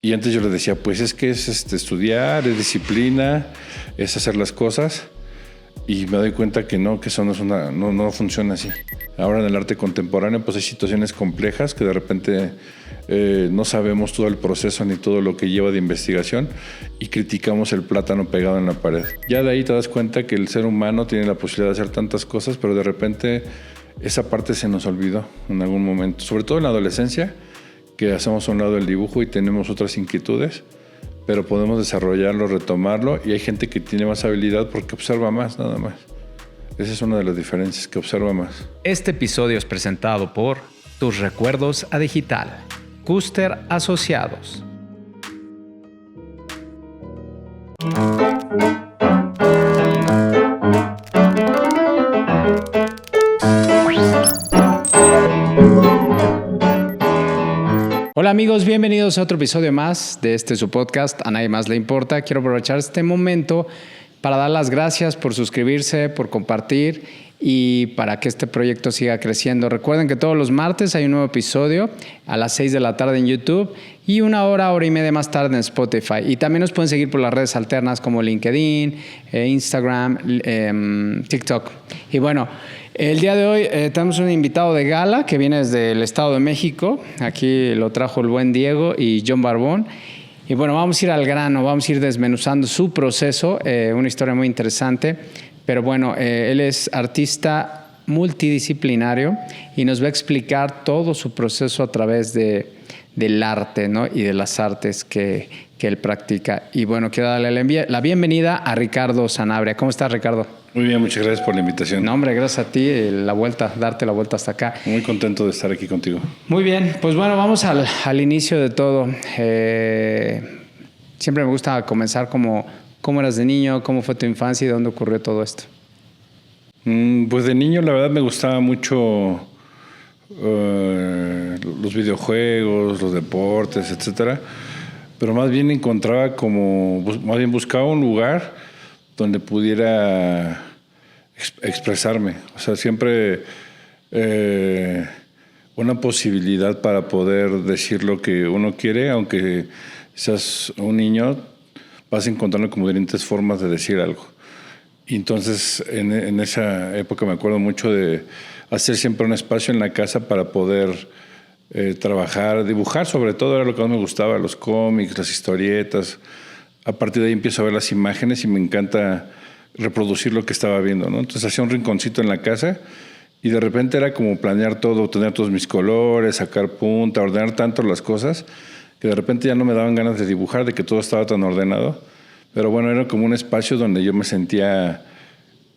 Y antes yo le decía, pues es que es estudiar, es disciplina, es hacer las cosas. Y me doy cuenta que no, que eso no funciona así. Ahora en el arte contemporáneo pues hay situaciones complejas que de repente no sabemos todo el proceso ni todo lo que lleva de investigación y criticamos el plátano pegado en la pared. Ya de ahí te das cuenta que el ser humano tiene la posibilidad de hacer tantas cosas, pero de repente esa parte se nos olvidó en algún momento, sobre todo en la adolescencia, que hacemos a un lado el dibujo y tenemos otras inquietudes, pero podemos desarrollarlo, retomarlo, y hay gente que tiene más habilidad porque observa más, nada más. Esa es una de las diferencias, que observa más. Este episodio es presentado por Tus Recuerdos a Digital, Custer Asociados. Hola amigos, bienvenidos a otro episodio más de su podcast A Nadie Más Le Importa. Quiero aprovechar este momento para dar las gracias por suscribirse, por compartir y para que este proyecto siga creciendo. Recuerden que todos los martes hay un nuevo episodio a las 6 de la tarde en YouTube y una hora y media más tarde en Spotify. Y también nos pueden seguir por las redes alternas como LinkedIn, Instagram, TikTok. Y bueno, el día de hoy tenemos un invitado de gala que viene desde el Estado de México. Aquí lo trajo el buen Diego y John Barbón. Y bueno, vamos a ir al grano, vamos a ir desmenuzando su proceso, una historia muy interesante. Pero bueno, él es artista multidisciplinario y nos va a explicar todo su proceso a través del arte, ¿no? Y de las artes que él practica. Y bueno, quiero darle la bienvenida a Ricardo Sanabria. ¿Cómo estás, Ricardo? Muy bien, muchas gracias por la invitación. No, hombre, gracias a ti, darte la vuelta hasta acá. Muy contento de estar aquí contigo. Muy bien, pues bueno, vamos al inicio de todo. Siempre me gusta comenzar cómo eras de niño, cómo fue tu infancia y dónde ocurrió todo esto. Pues de niño la verdad me gustaba mucho los videojuegos, los deportes, etcétera. Pero más bien buscaba un lugar donde pudiera expresarme. O sea, siempre una posibilidad para poder decir lo que uno quiere, aunque seas un niño, vas encontrando como diferentes formas de decir algo. Y entonces, en esa época me acuerdo mucho de hacer siempre un espacio en la casa para poder trabajar, dibujar, sobre todo era lo que más me gustaba, los cómics, las historietas. A partir de ahí empiezo a ver las imágenes y me encanta reproducir lo que estaba viendo, ¿no? Entonces hacía un rinconcito en la casa y de repente era como planear todo, tener todos mis colores, sacar punta, ordenar tanto las cosas, que de repente ya no me daban ganas de dibujar, de que todo estaba tan ordenado. Pero bueno, era como un espacio donde yo me sentía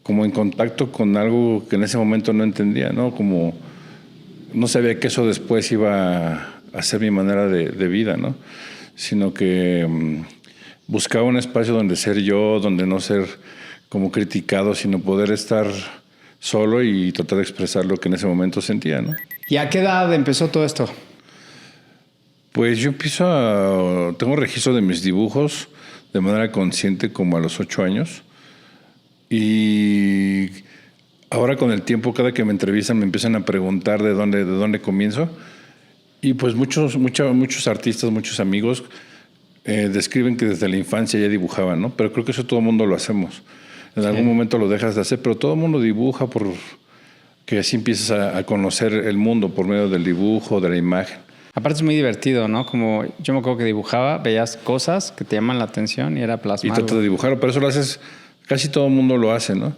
como en contacto con algo que en ese momento no entendía, ¿no? Como no sabía que eso después iba a ser mi manera de vida, ¿no? Sino que buscaba un espacio donde ser yo, donde no ser como criticado, sino poder estar solo y tratar de expresar lo que en ese momento sentía, ¿no? ¿Y a qué edad empezó todo esto? Pues yo tengo registro de mis dibujos de manera consciente como a los 8 años. Y ahora con el tiempo, cada que me entrevistan me empiezan a preguntar de dónde comienzo. Y pues muchos artistas, muchos amigos describen que desde la infancia ya dibujaban, ¿no? Pero creo que eso todo el mundo lo hacemos. En algún momento lo dejas de hacer, pero todo el mundo dibuja porque así empiezas a conocer el mundo por medio del dibujo, de la imagen. Aparte es muy divertido, ¿no? Como yo me acuerdo que dibujaba, veías cosas que te llaman la atención y era plasmarlo. Y tratas de dibujarlo, pero eso lo haces, casi todo el mundo lo hace, ¿no?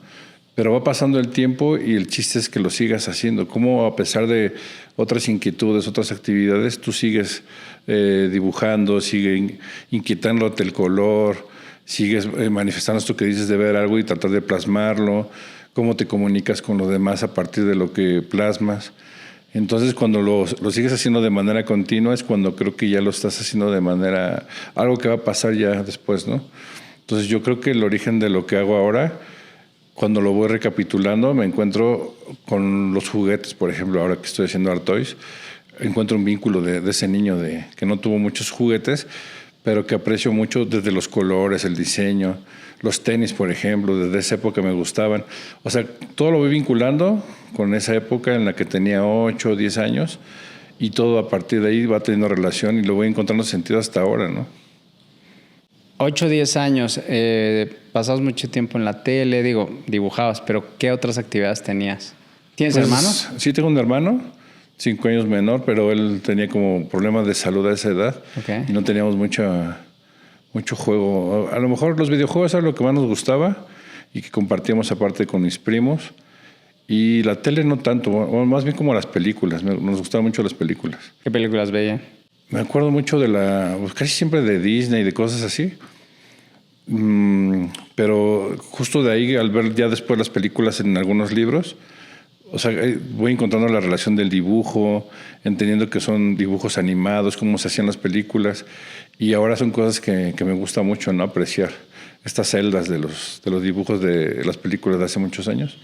Pero va pasando el tiempo y el chiste es que lo sigas haciendo. Como a pesar de otras inquietudes, otras actividades, tú sigues dibujando, sigues inquietándote el color, sigues manifestando esto que dices de ver algo y tratar de plasmarlo, cómo te comunicas con los demás a partir de lo que plasmas. Entonces, cuando lo sigues haciendo de manera continua es cuando creo que ya lo estás haciendo de manera... algo que va a pasar ya después, ¿no? Entonces, yo creo que el origen de lo que hago ahora, cuando lo voy recapitulando, me encuentro con los juguetes, por ejemplo, ahora que estoy haciendo Art Toys, encuentro un vínculo de ese niño que no tuvo muchos juguetes, pero que aprecio mucho desde los colores, el diseño, los tenis, por ejemplo, desde esa época me gustaban. O sea, todo lo voy vinculando con esa época en la que tenía 8 o 10 años y todo a partir de ahí va teniendo relación y lo voy encontrando sentido hasta ahora, ¿no? 8 o 10 años, pasabas mucho tiempo en la tele, digo, dibujabas, pero ¿qué otras actividades tenías? ¿Tienes Pues, hermanos? Sí, tengo un hermano, 5 años menor, pero él tenía como problemas de salud a esa edad. Okay. Y no teníamos mucho juego. A lo mejor los videojuegos era lo que más nos gustaba y que compartíamos aparte con mis primos. Y la tele no tanto, más bien como las películas. Nos gustaban mucho las películas. ¿Qué películas veían? Me acuerdo mucho pues casi siempre de Disney y de cosas así. Pero justo de ahí, al ver ya después las películas en algunos libros, o sea, voy encontrando la relación del dibujo, entendiendo que son dibujos animados, cómo se hacían las películas. Y ahora son cosas que me gusta mucho, ¿no? Apreciar estas celdas de los dibujos de las películas de hace muchos años.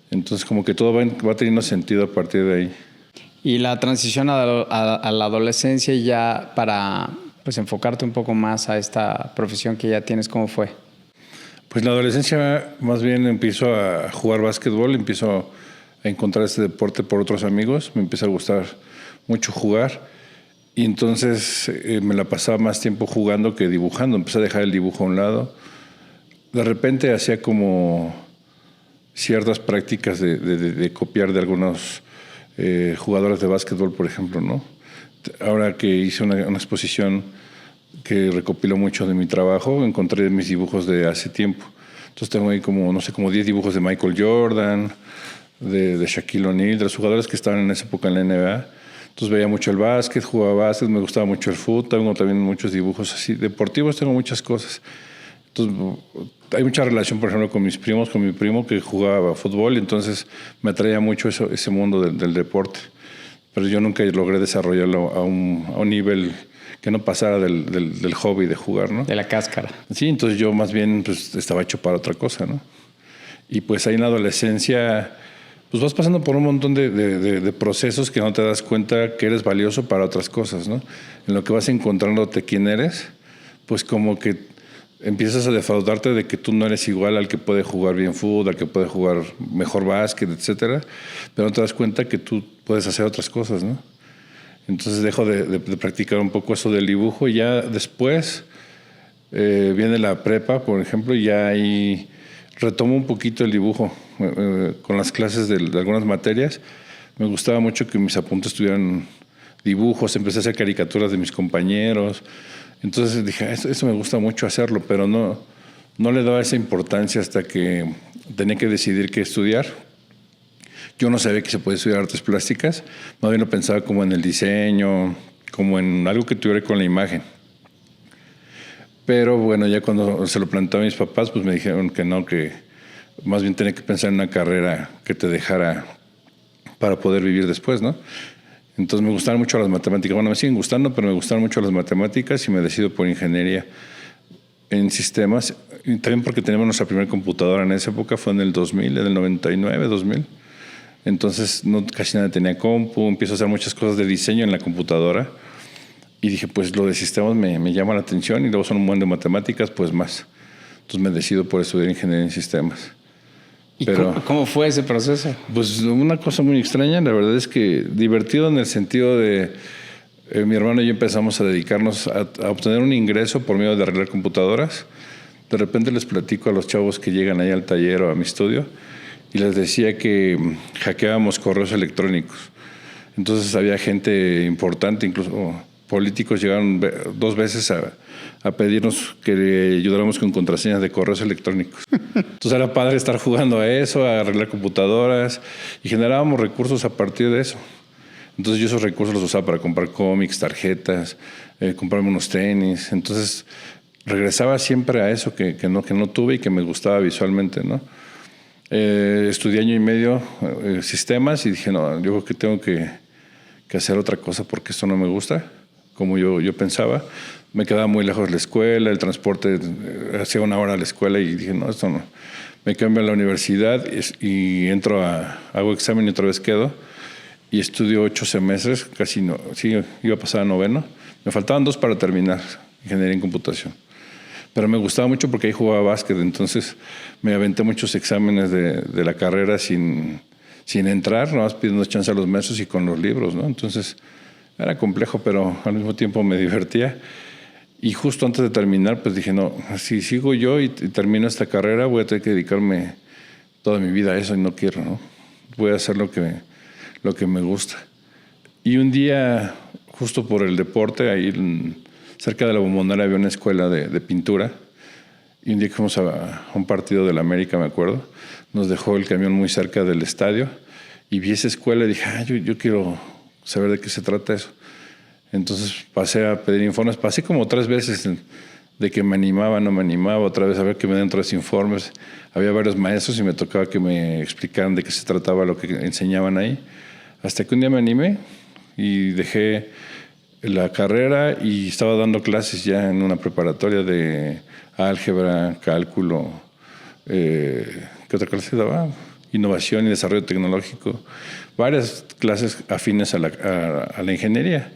Entonces, como que todo va teniendo sentido a partir de ahí. Y la transición a la adolescencia ya para pues enfocarte un poco más a esta profesión que ya tienes, ¿cómo fue? Pues en la adolescencia más bien empiezo a jugar básquetbol, empiezo a encontrar este deporte por otros amigos, me empieza a gustar mucho jugar y entonces me la pasaba más tiempo jugando que dibujando, empecé a dejar el dibujo a un lado. De repente hacía como ciertas prácticas de copiar de algunos jugadores de básquetbol, por ejemplo, ¿no? Ahora que hice una exposición que recopiló mucho de mi trabajo, encontré mis dibujos de hace tiempo. Entonces tengo ahí como 10 dibujos de Michael Jordan, de Shaquille O'Neal, de los jugadores que estaban en esa época en la NBA. Entonces veía mucho el básquet, jugaba básquet, me gustaba mucho el fútbol, tengo también muchos dibujos así. Deportivos tengo muchas cosas. Entonces hay mucha relación, por ejemplo, con mis primos, con mi primo que jugaba fútbol, y entonces me atraía mucho ese mundo del deporte. Pero yo nunca logré desarrollarlo a un nivel que no pasara del hobby de jugar, ¿no? De la cáscara. Sí, entonces yo más bien pues, estaba hecho para otra cosa, ¿no? Y pues ahí en la adolescencia pues vas pasando por un montón de procesos que no te das cuenta que eres valioso para otras cosas, ¿no? En lo que vas encontrándote quién eres, pues como que empiezas a defraudarte de que tú no eres igual al que puede jugar bien fútbol, al que puede jugar mejor básquet, etcétera, pero no te das cuenta que tú puedes hacer otras cosas, ¿no? Entonces dejo de practicar un poco eso del dibujo y ya después viene la prepa, por ejemplo, y ya ahí retomo un poquito el dibujo con las clases de algunas materias. Me gustaba mucho que mis apuntes tuvieran dibujos, empecé a hacer caricaturas de mis compañeros. Entonces dije, eso me gusta mucho hacerlo, pero no le daba esa importancia hasta que tenía que decidir qué estudiar. Yo no sabía que se podía estudiar artes plásticas, más bien lo pensaba como en el diseño, como en algo que tuviera con la imagen. Pero bueno, ya cuando se lo planteé a mis papás, pues me dijeron que no, que más bien tenía que pensar en una carrera que te dejara para poder vivir después, ¿no? Entonces me gustaron mucho las matemáticas. Bueno, me siguen gustando, pero me gustaron mucho las matemáticas y me decido por ingeniería en sistemas. Y también porque teníamos nuestra primera computadora en esa época, fue en el 2000, en el 99, 2000. Entonces casi nadie tenía compu, empiezo a hacer muchas cosas de diseño en la computadora y dije, pues lo de sistemas me llama la atención y luego son un buen de matemáticas, pues más. Entonces me decido por estudiar ingeniería en sistemas. ¿Y cómo fue ese proceso? Pues una cosa muy extraña, la verdad es que divertido en el sentido de mi hermano y yo empezamos a dedicarnos a obtener un ingreso por medio de arreglar computadoras. De repente les platico a los chavos que llegan ahí al taller o a mi estudio y les decía que hackeábamos correos electrónicos. Entonces había gente importante, incluso políticos llegaron 2 veces a pedirnos que le ayudáramos con contraseñas de correos electrónicos. Entonces era padre estar jugando a eso, a arreglar computadoras y generábamos recursos a partir de eso. Entonces yo esos recursos los usaba para comprar cómics, tarjetas, comprarme unos tenis. Entonces regresaba siempre a eso que no tuve y que me gustaba visualmente, ¿no? Estudié 1 año y medio sistemas y dije, no, yo creo que tengo que hacer otra cosa porque esto no me gusta, como yo pensaba. Me quedaba muy lejos de la escuela, el transporte, hacía 1 hora a la escuela y dije, no, esto no. Me cambio a la universidad y hago examen y otra vez quedo. Y estudio 8 semestres, casi no, sí, iba a pasar a 9º. Me faltaban 2 para terminar ingeniería en computación. Pero me gustaba mucho porque ahí jugaba básquet, entonces me aventé muchos exámenes de la carrera sin sin entrar, nada más pidiendo chance a los maestros y con los libros, ¿no? Entonces era complejo, pero al mismo tiempo me divertía. Y justo antes de terminar, pues dije, no, si sigo yo y termino esta carrera, voy a tener que dedicarme toda mi vida a eso y no quiero, ¿no? Voy a hacer lo que me gusta. Y un día, justo por el deporte, ahí cerca de la Bombonera había una escuela de pintura. Y un día que fuimos a un partido de la América, me acuerdo, nos dejó el camión muy cerca del estadio y vi esa escuela y dije, yo quiero saber de qué se trata eso. Entonces pasé a pedir informes, pasé como 3 veces de que me animaba, no me animaba, otra vez a ver que me den 3 informes. Había varios maestros y me tocaba que me explicaran de qué se trataba lo que enseñaban ahí. Hasta que un día me animé y dejé la carrera y estaba dando clases ya en una preparatoria de álgebra, cálculo, ¿qué otra clase daba? Innovación y desarrollo tecnológico, varias clases afines a la ingeniería.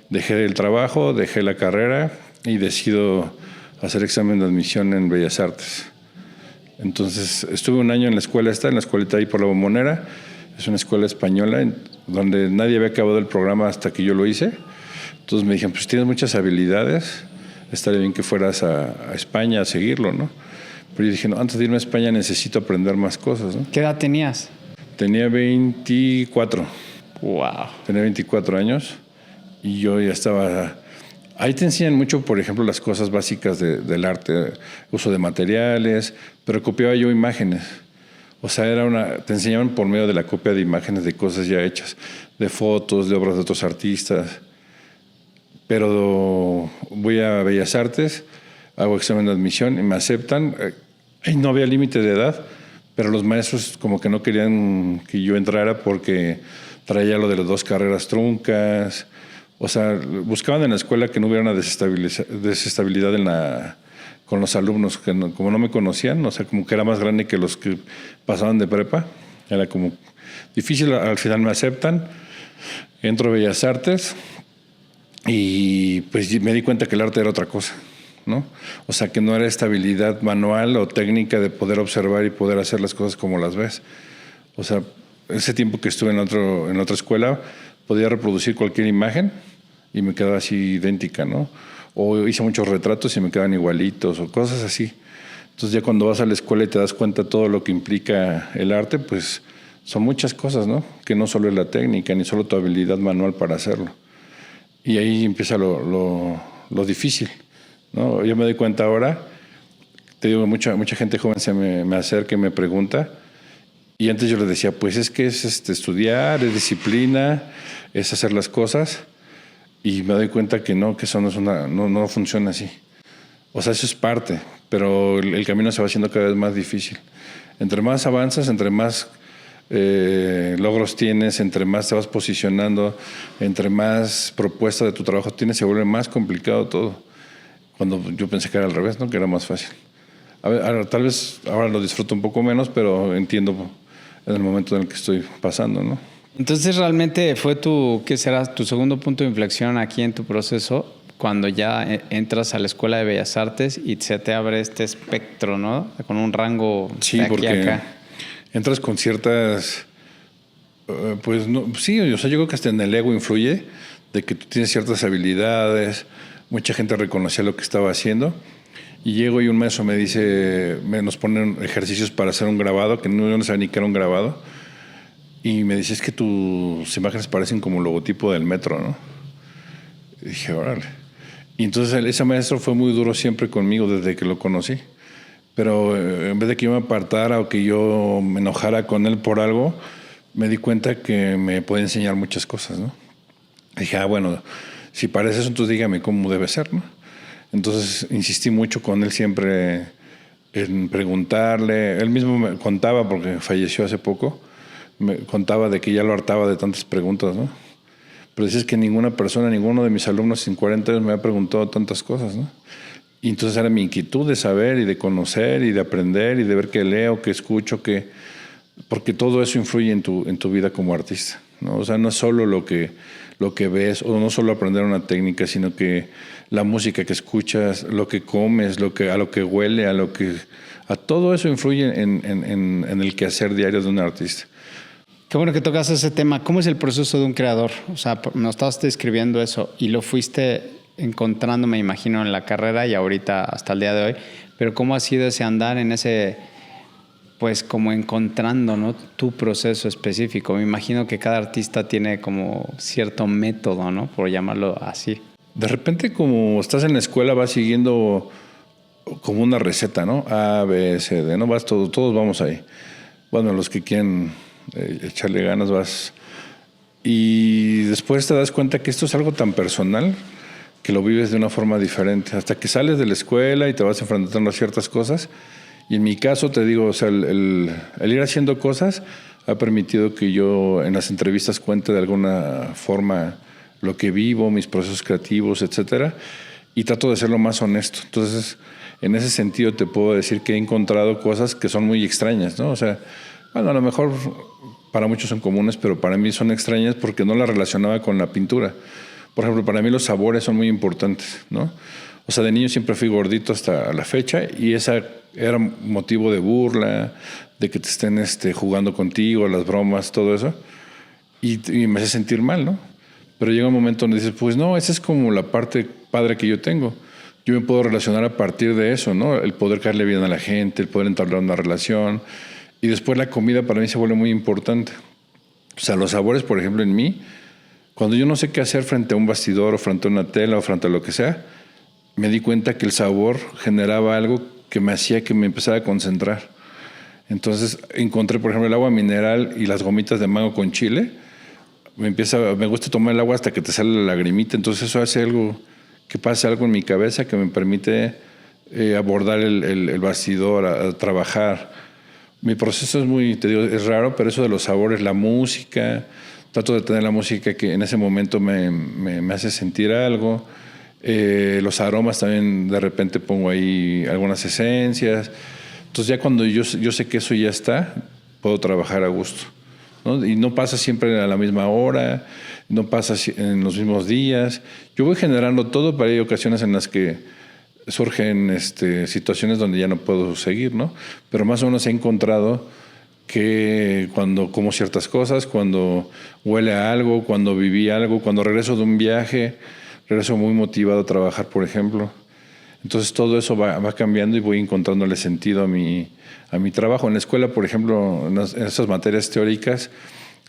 Dejé el trabajo, dejé la carrera y decido hacer examen de admisión en Bellas Artes. Entonces estuve un año en la escuela en la escuelita ahí por la Bombonera. Es una escuela española donde nadie había acabado el programa hasta que yo lo hice. Entonces me dijeron, pues tienes muchas habilidades, estaría bien que fueras a España a seguirlo, ¿no? Pero yo dije, no, antes de irme a España necesito aprender más cosas, ¿no? ¿Qué edad tenías? Tenía 24. Wow. Tenía 24 años y yo ya estaba... Ahí te enseñan mucho, por ejemplo, las cosas básicas del arte, uso de materiales, pero copiaba yo imágenes. O sea, te enseñaban por medio de la copia de imágenes de cosas ya hechas, de fotos, de obras de otros artistas. Pero voy a Bellas Artes, hago examen de admisión y me aceptan. Y no había límite de edad, pero los maestros como que no querían que yo entrara porque traía lo de las 2 carreras truncas. O sea, buscaban en la escuela que no hubiera una desestabilidad con los alumnos, que como no me conocían, o sea, como que era más grande que los que pasaban de prepa. Era como difícil, al final me aceptan. Entro a Bellas Artes y pues me di cuenta que el arte era otra cosa, ¿no? O sea, que no era estabilidad manual o técnica de poder observar y poder hacer las cosas como las ves. O sea, ese tiempo que estuve en otra escuela, podía reproducir cualquier imagen y me quedaba así idéntica, ¿no? O hice muchos retratos y me quedaban igualitos o cosas así. Entonces ya cuando vas a la escuela y te das cuenta de todo lo que implica el arte, pues son muchas cosas, ¿no? Que no solo es la técnica, ni solo tu habilidad manual para hacerlo. Y ahí empieza lo difícil, ¿no? Yo me doy cuenta ahora, te digo, mucha gente joven me acerca y me pregunta, y antes yo les decía, pues es que es estudiar, es disciplina, es hacer las cosas, y me doy cuenta que no, que eso no funciona así. O sea, eso es parte, pero el camino se va haciendo cada vez más difícil. Entre más avanzas, entre más logros tienes, entre más te vas posicionando, entre más propuesta de tu trabajo tienes, se vuelve más complicado todo. Cuando yo pensé que era al revés, ¿no? Que era más fácil. Tal vez ahora lo disfruto un poco menos, pero entiendo en el momento en el que estoy pasando, ¿no? Entonces realmente fue ¿qué será tu segundo punto de inflexión aquí en tu proceso? Cuando ya entras a la Escuela de Bellas Artes y se te abre este espectro, ¿no? Con un rango de aquí a acá. Entras con ciertas... pues no, sí, o sea, yo creo que hasta en el ego influye de que tú tienes ciertas habilidades, mucha gente reconocía lo que estaba haciendo, y llego y un maestro me dice, nos ponen ejercicios para hacer un grabado, que no sabía ni que era un grabado, y me dice, es que tus imágenes parecen como logotipo del metro, ¿no? Y dije, órale. Y entonces ese maestro fue muy duro siempre conmigo desde que lo conocí. Pero en vez de que yo me apartara o que yo me enojara con él por algo, me di cuenta que me puede enseñar muchas cosas, ¿no? Dije, bueno, si parece eso, entonces dígame cómo debe ser, ¿no? Entonces insistí mucho con él siempre en preguntarle. Él mismo me contaba, porque falleció hace poco, me contaba de que ya lo hartaba de tantas preguntas, ¿no? Pero dices que ninguna persona, ninguno de mis alumnos en 40 años me ha preguntado tantas cosas, ¿no? Y entonces era mi inquietud de saber y de conocer y de aprender y de ver qué leo, qué escucho, porque todo eso influye en tu vida como artista, ¿no? O sea, no es solo lo que ves, o no solo aprender una técnica, sino que la música que escuchas, lo que comes, a lo que huele, a todo eso influye en el quehacer diario de un artista. Qué bueno que tocas ese tema. ¿Cómo es el proceso de un creador? O sea, nos estabas describiendo eso y lo fuiste encontrando, me imagino, en la carrera y ahorita hasta el día de hoy. Pero ¿cómo ha sido ese andar en ese, pues como encontrando, ¿no?, tu proceso específico? Me imagino que cada artista tiene como cierto método, ¿no?, por llamarlo así. De repente, como estás en la escuela, vas siguiendo como una receta, ¿no? A, B, C, D, ¿no? Vas todos vamos ahí. Bueno, los que quieren echarle ganas vas. Y después te das cuenta que esto es algo tan personal que lo vives de una forma diferente. Hasta que sales de la escuela y te vas enfrentando a ciertas cosas. Y en mi caso, te digo, o sea, el ir haciendo cosas ha permitido que yo en las entrevistas cuente de alguna forma lo que vivo, mis procesos creativos, etcétera, y trato de ser lo más honesto. Entonces, en ese sentido te puedo decir que he encontrado cosas que son muy extrañas, ¿no? O sea, bueno, a lo mejor para muchos son comunes, pero para mí son extrañas porque no las relacionaba con la pintura. Por ejemplo, para mí los sabores son muy importantes, ¿no? O sea, de niño siempre fui gordito hasta la fecha y esa era motivo de burla, de que te estén jugando contigo, las bromas, todo eso, y me hace sentir mal, ¿no? Pero llega un momento donde dices, pues no, esa es como la parte padre que yo tengo. Yo me puedo relacionar a partir de eso, ¿no? El poder caerle bien a la gente, el poder entablar una relación. Y después la comida para mí se vuelve muy importante. O sea, los sabores, por ejemplo, en mí, cuando yo no sé qué hacer frente a un bastidor o frente a una tela o frente a lo que sea, me di cuenta que el sabor generaba algo que me hacía que me empezara a concentrar. Entonces encontré, por ejemplo, el agua mineral y las gomitas de mango con chile. Me gusta tomar el agua hasta que te sale la lagrimita. Entonces eso hace algo, que pase algo en mi cabeza que me permite abordar el bastidor, a trabajar. Mi proceso es muy, te digo, es raro, pero eso de los sabores, la música, trato de tener la música que en ese momento me hace sentir algo. Los aromas también, de repente pongo ahí algunas esencias. Entonces ya cuando yo sé que eso ya está, puedo trabajar a gusto, ¿no? Y no pasa siempre a la misma hora, no pasa en los mismos días. Yo voy generando todo, pero hay ocasiones en las que surgen situaciones donde ya no puedo seguir, ¿no? Pero más o menos he encontrado que cuando como ciertas cosas, cuando huele a algo, cuando viví algo, cuando regreso de un viaje, regreso muy motivado a trabajar, por ejemplo. Entonces todo eso va cambiando y voy encontrándole sentido a mi trabajo. En la escuela, por ejemplo, en esas materias teóricas,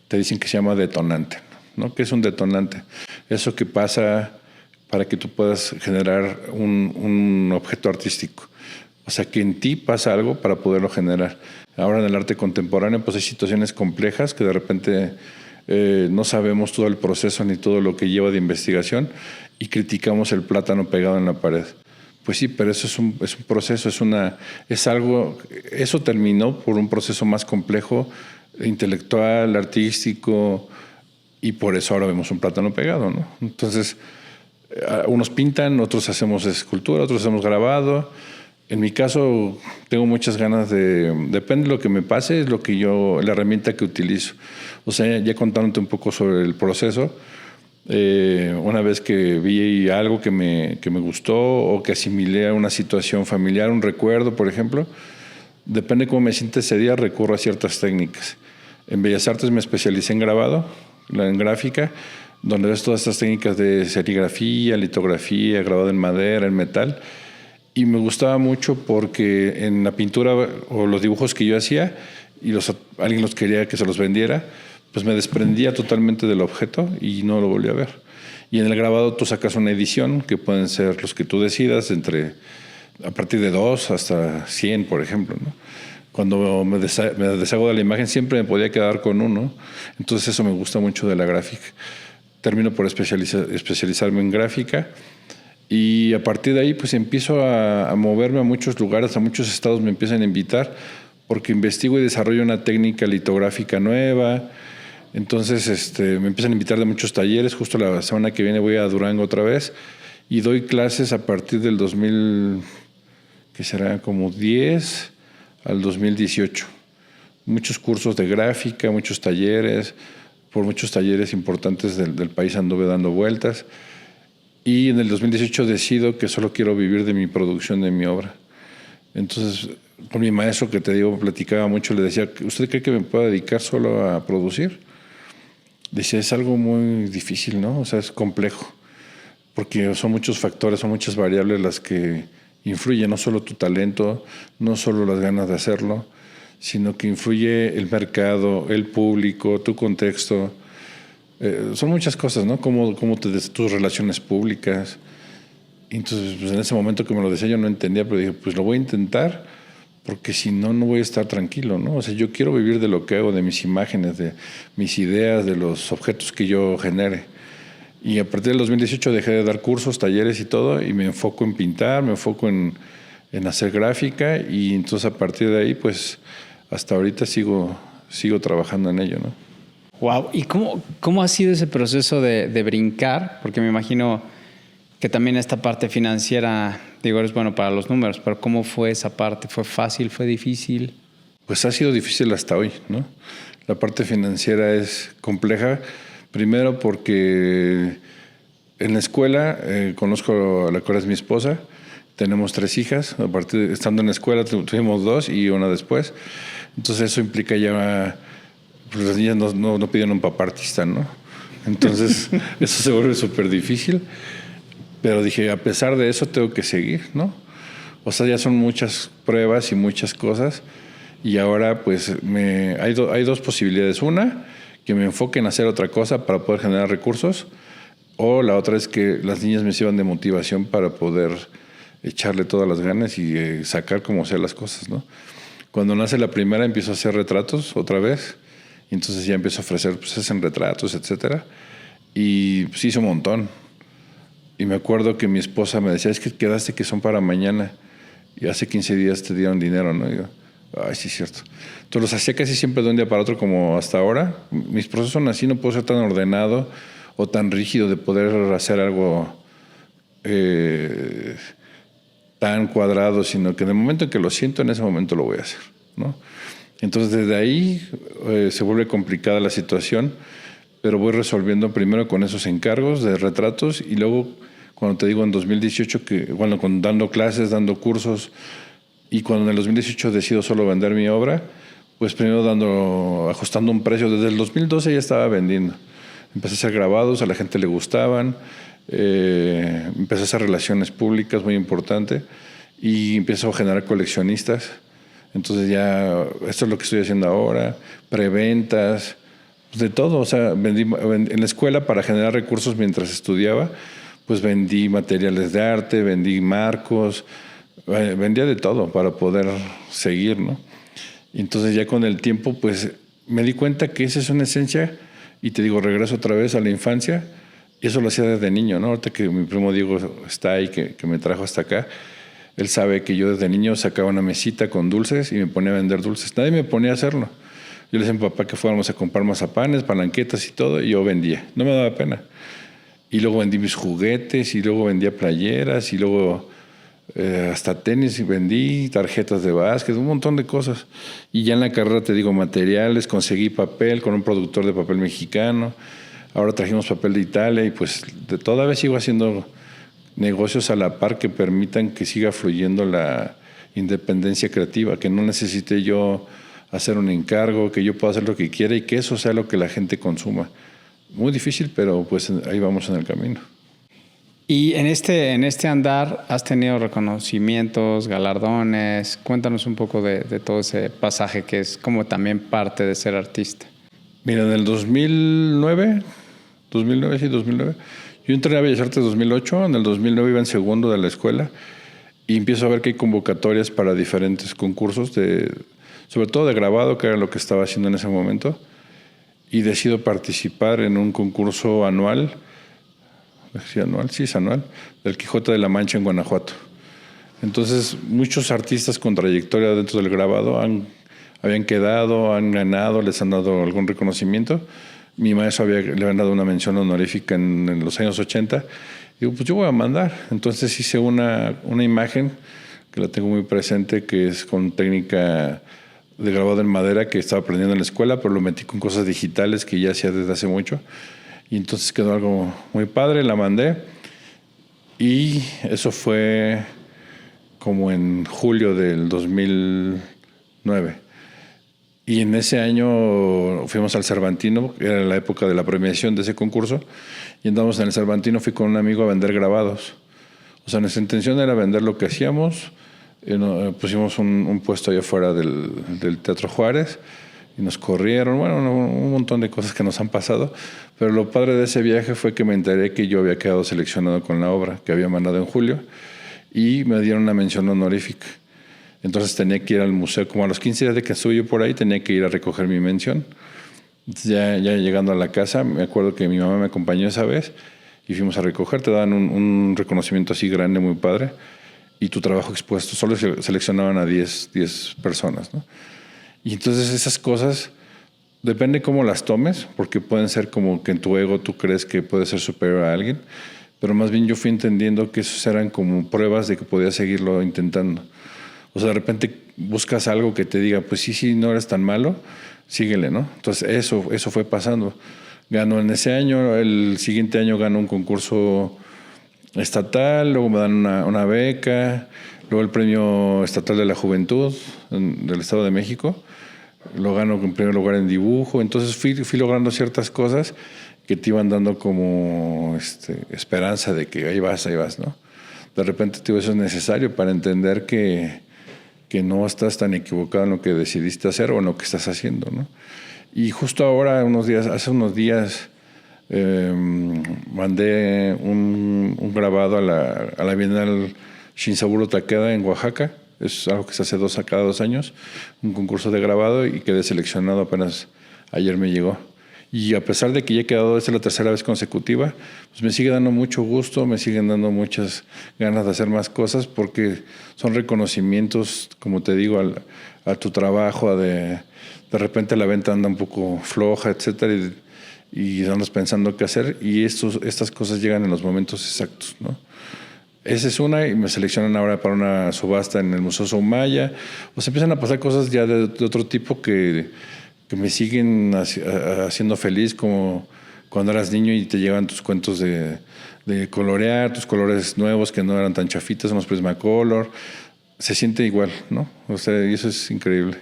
te dicen que se llama detonante, ¿no? ¿Qué es un detonante? Eso que pasa para que tú puedas generar un objeto artístico. O sea, que en ti pasa algo para poderlo generar. Ahora en el arte contemporáneo pues hay situaciones complejas que de repente no sabemos todo el proceso ni todo lo que lleva de investigación y criticamos el plátano pegado en la pared. Pues sí, pero eso es un proceso, es algo, eso terminó por un proceso más complejo, intelectual, artístico, y por eso ahora vemos un plátano pegado, ¿no? Entonces, unos pintan, otros hacemos escultura, otros hacemos grabado. En mi caso, tengo muchas ganas depende de lo que me pase, es la herramienta que utilizo. O sea, ya contándote un poco sobre el proceso, una vez que vi algo que me gustó o que asimilé a una situación familiar, un recuerdo, por ejemplo, depende de cómo me siente ese día, recurro a ciertas técnicas. En Bellas Artes me especialicé en grabado, en gráfica, donde ves todas estas técnicas de serigrafía, litografía, grabado en madera, en metal. Y me gustaba mucho porque en la pintura o los dibujos que yo hacía y alguien los quería que se los vendiera, pues me desprendía totalmente del objeto y no lo volví a ver. Y en el grabado tú sacas una edición que pueden ser los que tú decidas, a partir de 2 hasta 100, por ejemplo, ¿no? Cuando me deshago de la imagen siempre me podía quedar con uno. Entonces eso me gusta mucho de la gráfica. Termino por especializarme en gráfica y a partir de ahí pues empiezo a moverme a muchos lugares, a muchos estados me empiezan a invitar porque investigo y desarrollo una técnica litográfica nueva. Entonces me empiezan a invitar de muchos talleres. Justo la semana que viene voy a Durango otra vez y doy clases a partir del 2000, que será como 10 al 2018. Muchos cursos de gráfica, muchos talleres, por muchos talleres importantes del país anduve dando vueltas. Y en el 2018 decido que solo quiero vivir de mi producción, de mi obra. Entonces con mi maestro, que te digo, platicaba mucho, le decía, ¿usted cree que me pueda dedicar solo a producir? Decía, es algo muy difícil, ¿no? O sea, es complejo, porque son muchos factores, son muchas variables las que influyen, no solo tu talento, no solo las ganas de hacerlo, sino que influye el mercado, el público, tu contexto. Son muchas cosas, ¿no? Tus relaciones públicas. Entonces, pues en ese momento que me lo decía, yo no entendía, pero dije, pues lo voy a intentar, porque si no, no voy a estar tranquilo, ¿no? O sea, yo quiero vivir de lo que hago, de mis imágenes, de mis ideas, de los objetos que yo genere. Y a partir del 2018 dejé de dar cursos, talleres y todo, y me enfoco en pintar, me enfoco en hacer gráfica, y entonces a partir de ahí, pues hasta ahorita sigo trabajando en ello, ¿no? Wow. ¿Y cómo ha sido ese proceso de brincar? Porque me imagino que también esta parte financiera, digo, eres bueno para los números, pero ¿cómo fue esa parte? ¿Fue fácil? ¿Fue difícil? Pues ha sido difícil hasta hoy, ¿no? La parte financiera es compleja, primero porque en la escuela conozco a la cual es mi esposa, tenemos 3 hijas, estando en la escuela tuvimos 2 y una después, entonces eso implica ya, pues las niñas no piden un papá artista, ¿no? Entonces eso se vuelve súper difícil. Pero dije, a pesar de eso tengo que seguir, ¿no? O sea, ya son muchas pruebas y muchas cosas. Y ahora pues hay 2 posibilidades. Una, que me enfoque en hacer otra cosa para poder generar recursos. O la otra es que las niñas me sirvan de motivación para poder echarle todas las ganas y sacar como sea las cosas, ¿no? Cuando nace la primera empiezo a hacer retratos otra vez. Y entonces ya empiezo a ofrecer, pues hacen retratos, etcétera. Y pues hice un montón. Y me acuerdo que mi esposa me decía, es que quedaste que son para mañana. Y hace 15 días te dieron dinero, ¿no? Y yo, ay, sí es cierto. Entonces los hacía casi siempre de un día para otro como hasta ahora. Mis procesos son así, no puedo ser tan ordenado o tan rígido de poder hacer algo tan cuadrado, sino que en el momento en que lo siento, en ese momento lo voy a hacer, ¿no? Entonces desde ahí se vuelve complicada la situación, pero voy resolviendo primero con esos encargos de retratos y luego, cuando te digo en 2018, dando clases, dando cursos, y cuando en el 2018 decido solo vender mi obra, pues primero ajustando un precio. Desde el 2012 ya estaba vendiendo. Empecé a hacer grabados, a la gente le gustaban, empecé a hacer relaciones públicas, muy importante, y empiezo a generar coleccionistas. Entonces ya, esto es lo que estoy haciendo ahora, preventas, de todo. O sea, vendí en la escuela para generar recursos mientras estudiaba, pues vendí materiales de arte, vendí marcos, vendía de todo para poder seguir, ¿no? Y entonces ya con el tiempo, pues me di cuenta que esa es una esencia, y te digo, regreso otra vez a la infancia, y eso lo hacía desde niño, ¿no? Ahorita que mi primo Diego está ahí, que me trajo hasta acá, él sabe que yo desde niño sacaba una mesita con dulces y me ponía a vender dulces. Nadie me ponía a hacerlo. Yo le decía a mi papá que fuéramos a comprar mazapanes, palanquetas y todo, y yo vendía. No me daba pena. Y luego vendí mis juguetes, y luego vendía playeras, y luego hasta tenis, y vendí tarjetas de básquet, un montón de cosas. Y ya en la carrera, te digo, materiales, conseguí papel con un productor de papel mexicano. Ahora trajimos papel de Italia, y pues toda vez sigo haciendo negocios a la par que permitan que siga fluyendo la independencia creativa, que no necesite yo hacer un encargo, que yo pueda hacer lo que quiera y que eso sea lo que la gente consuma. Muy difícil, pero pues ahí vamos en el camino. Y en este andar has tenido reconocimientos, galardones. Cuéntanos un poco de todo ese pasaje que es como también parte de ser artista. Mira, en el 2009, yo entré a Bellas Artes en 2008, en el 2009 iba en segundo de la escuela y empiezo a ver que hay convocatorias para diferentes concursos, sobre todo de grabado, que era lo que estaba haciendo en ese momento, y decido participar en un concurso anual, sí es anual, del Quijote de la Mancha en Guanajuato. Entonces, muchos artistas con trayectoria dentro del grabado habían quedado, han ganado, les han dado algún reconocimiento. Mi maestro le habían dado una mención honorífica en los años 80. Digo, pues yo voy a mandar. Entonces hice una imagen que la tengo muy presente, que es con técnica de grabado en madera que estaba aprendiendo en la escuela, pero lo metí con cosas digitales que ya hacía desde hace mucho. Y entonces quedó algo muy padre, la mandé. Y eso fue como en julio del 2009. Y en ese año fuimos al Cervantino, que era la época de la premiación de ese concurso, y andamos en el Cervantino, fui con un amigo a vender grabados. O sea, nuestra intención era vender lo que hacíamos. Pusimos un puesto allá afuera del Teatro Juárez y nos corrieron. Bueno, un montón de cosas que nos han pasado. Pero lo padre de ese viaje fue que me enteré que yo había quedado seleccionado con la obra que había mandado en julio y me dieron una mención honorífica. Entonces tenía que ir al museo, como a los 15 días de que estuve yo por ahí, tenía que ir a recoger mi mención. Entonces ya llegando a la casa, me acuerdo que mi mamá me acompañó esa vez y fuimos a recoger. Te daban un reconocimiento así grande, muy padre, y tu trabajo expuesto. Solo seleccionaban a 10 personas, ¿no? Y entonces esas cosas, depende cómo las tomes, porque pueden ser como que en tu ego tú crees que puedes ser superior a alguien, pero más bien yo fui entendiendo que esos eran como pruebas de que podías seguirlo intentando. O sea, de repente buscas algo que te diga, pues sí, no eres tan malo, síguele, ¿no? Entonces eso fue pasando. Ganó en ese año, el siguiente año ganó un concurso estatal, luego me dan una beca, luego el Premio Estatal de la Juventud del Estado de México, lo gano en primer lugar en dibujo. Entonces fui logrando ciertas cosas que te iban dando como esperanza de que ahí vas, ¿no? De repente, eso es necesario para entender que no estás tan equivocado en lo que decidiste hacer o en lo que estás haciendo, ¿no? Y justo ahora, hace unos días, mandé un grabado a la Bienal Shinsaburo Takeda en Oaxaca. Es algo que se hace cada 2 años, un concurso de grabado, y quedé seleccionado apenas ayer me llegó. Y a pesar de que ya he quedado, esta es la 3ª vez consecutiva, pues me sigue dando mucho gusto, me siguen dando muchas ganas de hacer más cosas, porque son reconocimientos, como te digo, a tu trabajo. De repente la venta anda un poco floja, etcétera, y andas pensando qué hacer, y estas cosas llegan en los momentos exactos, ¿no? Esa es una, y me seleccionan ahora para una subasta en el Museo Soumaya. O sea, empiezan a pasar cosas ya de otro tipo que me siguen haciendo feliz, como cuando eras niño y te llevan tus cuentos de colorear, tus colores nuevos que no eran tan chafitas, unos Prismacolor. Se siente igual, ¿no? O sea, y eso es increíble.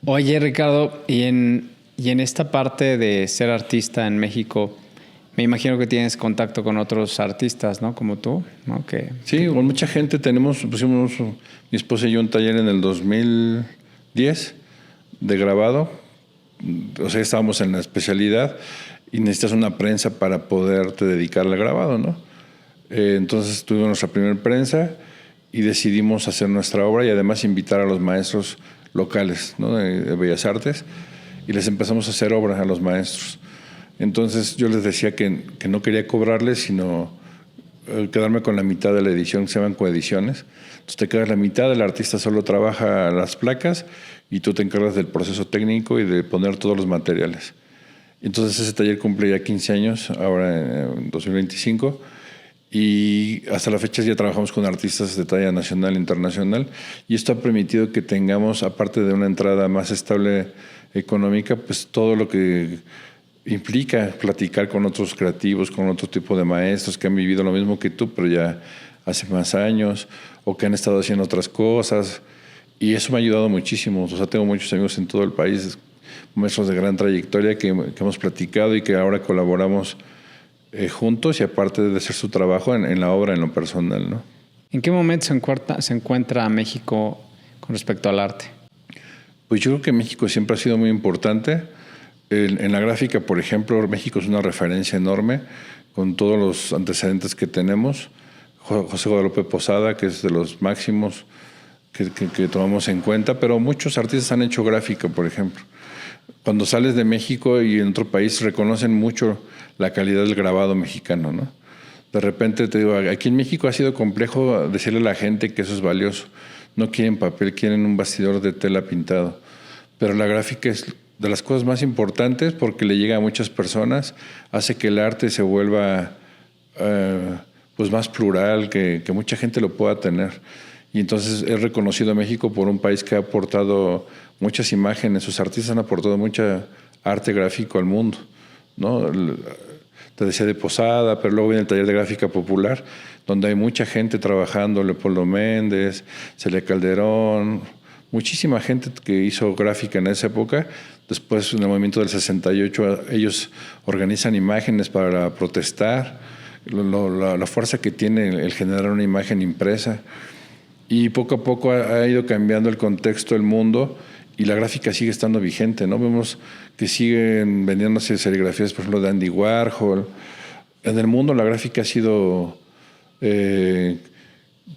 Oye, Ricardo, y en esta parte de ser artista en México, me imagino que tienes contacto con otros artistas, ¿no? Como tú, ¿no? Sí, con mucha gente. Pusimos mi esposa y yo un taller en el 2010 de grabado. O sea, estábamos en la especialidad y necesitas una prensa para poderte dedicar al grabado, ¿no? Entonces tuvimos nuestra primera prensa y decidimos hacer nuestra obra y además invitar a los maestros locales, ¿no? de Bellas Artes, y les empezamos a hacer obra a los maestros. Entonces yo les decía que no quería cobrarles, sino quedarme con la mitad de la edición, que se llaman coediciones. Entonces te quedas la mitad, el artista solo trabaja las placas y tú te encargas del proceso técnico y de poner todos los materiales. Entonces ese taller cumple ya 15 años, ahora en 2025, y hasta la fecha ya trabajamos con artistas de talla nacional e internacional, y esto ha permitido que tengamos, aparte de una entrada más estable económica, pues todo lo que implica platicar con otros creativos, con otro tipo de maestros que han vivido lo mismo que tú, pero ya hace más años, o que han estado haciendo otras cosas. Y eso me ha ayudado muchísimo. O sea, tengo muchos amigos en todo el país, maestros de gran trayectoria que hemos platicado y que ahora colaboramos juntos, y aparte de hacer su trabajo en la obra, en lo personal, ¿no? ¿En qué momento se encuentra México con respecto al arte? Pues yo creo que México siempre ha sido muy importante. En la gráfica, por ejemplo, México es una referencia enorme con todos los antecedentes que tenemos. José Guadalupe Posada, que es de los máximos que tomamos en cuenta, pero muchos artistas han hecho gráfica, por ejemplo. Cuando sales de México y en otro país reconocen mucho la calidad del grabado mexicano, ¿no? De repente te digo, aquí en México ha sido complejo decirle a la gente que eso es valioso. No quieren papel, quieren un bastidor de tela pintado. Pero la gráfica es de las cosas más importantes porque le llega a muchas personas, hace que el arte se vuelva pues más plural, que mucha gente lo pueda tener. Y entonces es reconocido a México por un país que ha aportado muchas imágenes, sus artistas han aportado mucha arte gráfico al mundo, ¿no? te decía de Posada, pero luego viene el taller de gráfica popular, donde hay mucha gente trabajando, Leopoldo Méndez, Celia Calderón, muchísima gente que hizo gráfica en esa época. Después, en el movimiento del 68, ellos organizan imágenes para protestar, la fuerza que tiene el generar una imagen impresa. Y poco a poco ha ido cambiando el contexto del mundo y la gráfica sigue estando vigente, ¿no? Vemos que siguen vendiéndose serigrafías, por ejemplo, de Andy Warhol. En el mundo la gráfica ha sido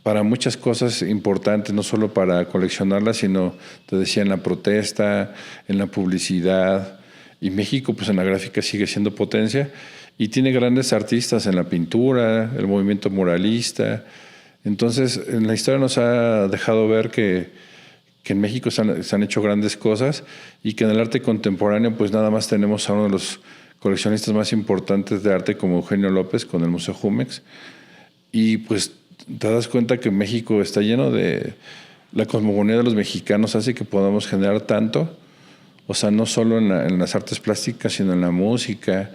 para muchas cosas importantes, no solo para coleccionarlas, sino, te decía, en la protesta, en la publicidad. Y México, pues en la gráfica sigue siendo potencia y tiene grandes artistas en la pintura, el movimiento muralista. Entonces, en la historia nos ha dejado ver que en México se han hecho grandes cosas y que en el arte contemporáneo pues nada más tenemos a uno de los coleccionistas más importantes de arte como Eugenio López con el Museo Jumex. Y pues te das cuenta que México está lleno de... La cosmogonía de los mexicanos hace que podamos generar tanto, o sea, no solo en las artes plásticas, sino en la música,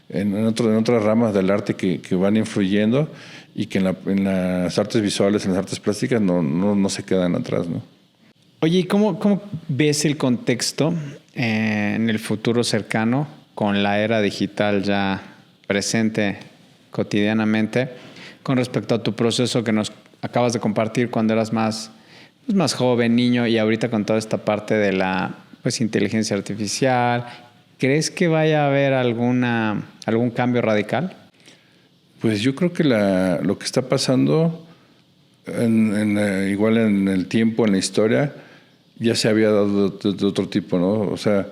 en otras ramas del arte que van influyendo y que en las artes visuales, en las artes plásticas no se quedan atrás, ¿no? Oye, ¿y cómo ves el contexto en el futuro cercano con la era digital ya presente cotidianamente con respecto a tu proceso que nos acabas de compartir cuando eras más joven, niño, y ahorita con toda esta parte de la inteligencia artificial? ¿Crees que vaya a haber algún cambio radical? Pues yo creo que lo que está pasando igual en el tiempo, en la historia, ya se había dado de otro tipo, ¿no? O sea,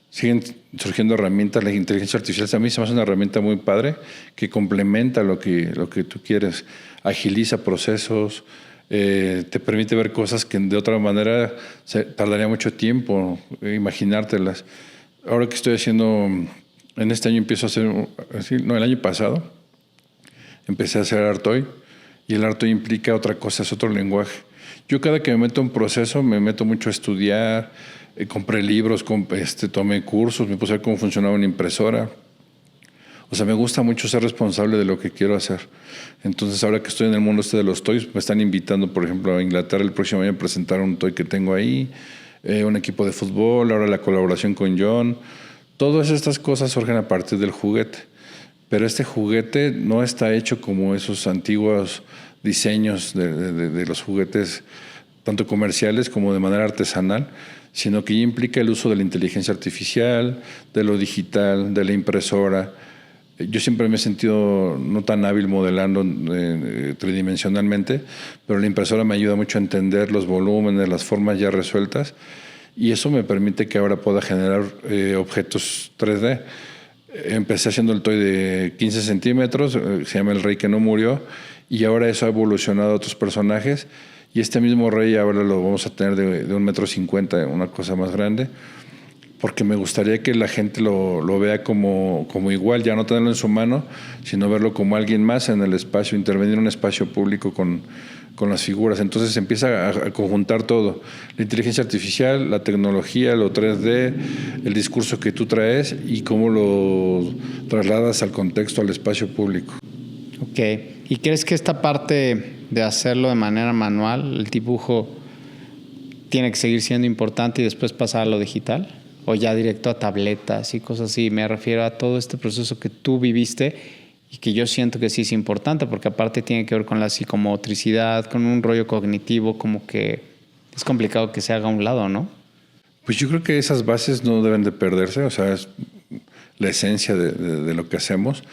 siguen surgiendo herramientas. La inteligencia artificial a mí se me hace una herramienta muy padre que complementa lo que tú quieres, agiliza procesos, te permite ver cosas que de otra manera tardaría mucho tiempo imaginártelas. Ahora que estoy haciendo, en este año empiezo a hacer, el año pasado empecé a hacer Artoy, y el Artoy implica otra cosa, es otro lenguaje. Yo cada que me meto en un proceso me meto mucho a estudiar, compré libros, tomé cursos, me puse a ver cómo funcionaba una impresora. O sea, me gusta mucho ser responsable de lo que quiero hacer. Entonces, ahora que estoy en el mundo de los toys, me están invitando, por ejemplo, a Inglaterra el próximo año a presentar un toy que tengo ahí, un equipo de fútbol, ahora la colaboración con John. Todas estas cosas surgen a partir del juguete. Pero este juguete no está hecho como esos antiguos diseños de los juguetes, tanto comerciales como de manera artesanal, sino que ya implica el uso de la inteligencia artificial, de lo digital, de la impresora. Yo siempre me he sentido no tan hábil modelando tridimensionalmente, pero la impresora me ayuda mucho a entender los volúmenes, las formas ya resueltas, y eso me permite que ahora pueda generar objetos 3D. Empecé haciendo el toy de 15 centímetros, se llama El Rey que no murió, y ahora eso ha evolucionado a otros personajes, y este mismo rey ahora lo vamos a tener de 1,50 m, una cosa más grande, porque me gustaría que la gente lo vea como igual, ya no tenerlo en su mano, sino verlo como alguien más en el espacio, intervenir en un espacio público con las figuras. Entonces se empieza a conjuntar todo: la inteligencia artificial, la tecnología, lo 3D, el discurso que tú traes y cómo lo trasladas al contexto, al espacio público. Ok. ¿Y crees que esta parte de hacerlo de manera manual, el dibujo, tiene que seguir siendo importante y después pasar a lo digital? ¿O ya directo a tabletas y cosas así? Me refiero a todo este proceso que tú viviste y que yo siento que sí es importante, porque aparte tiene que ver con la psicomotricidad, con un rollo cognitivo, como que es complicado que se haga a un lado, ¿no? Pues yo creo que esas bases no deben de perderse, o sea, es la esencia de lo que hacemos.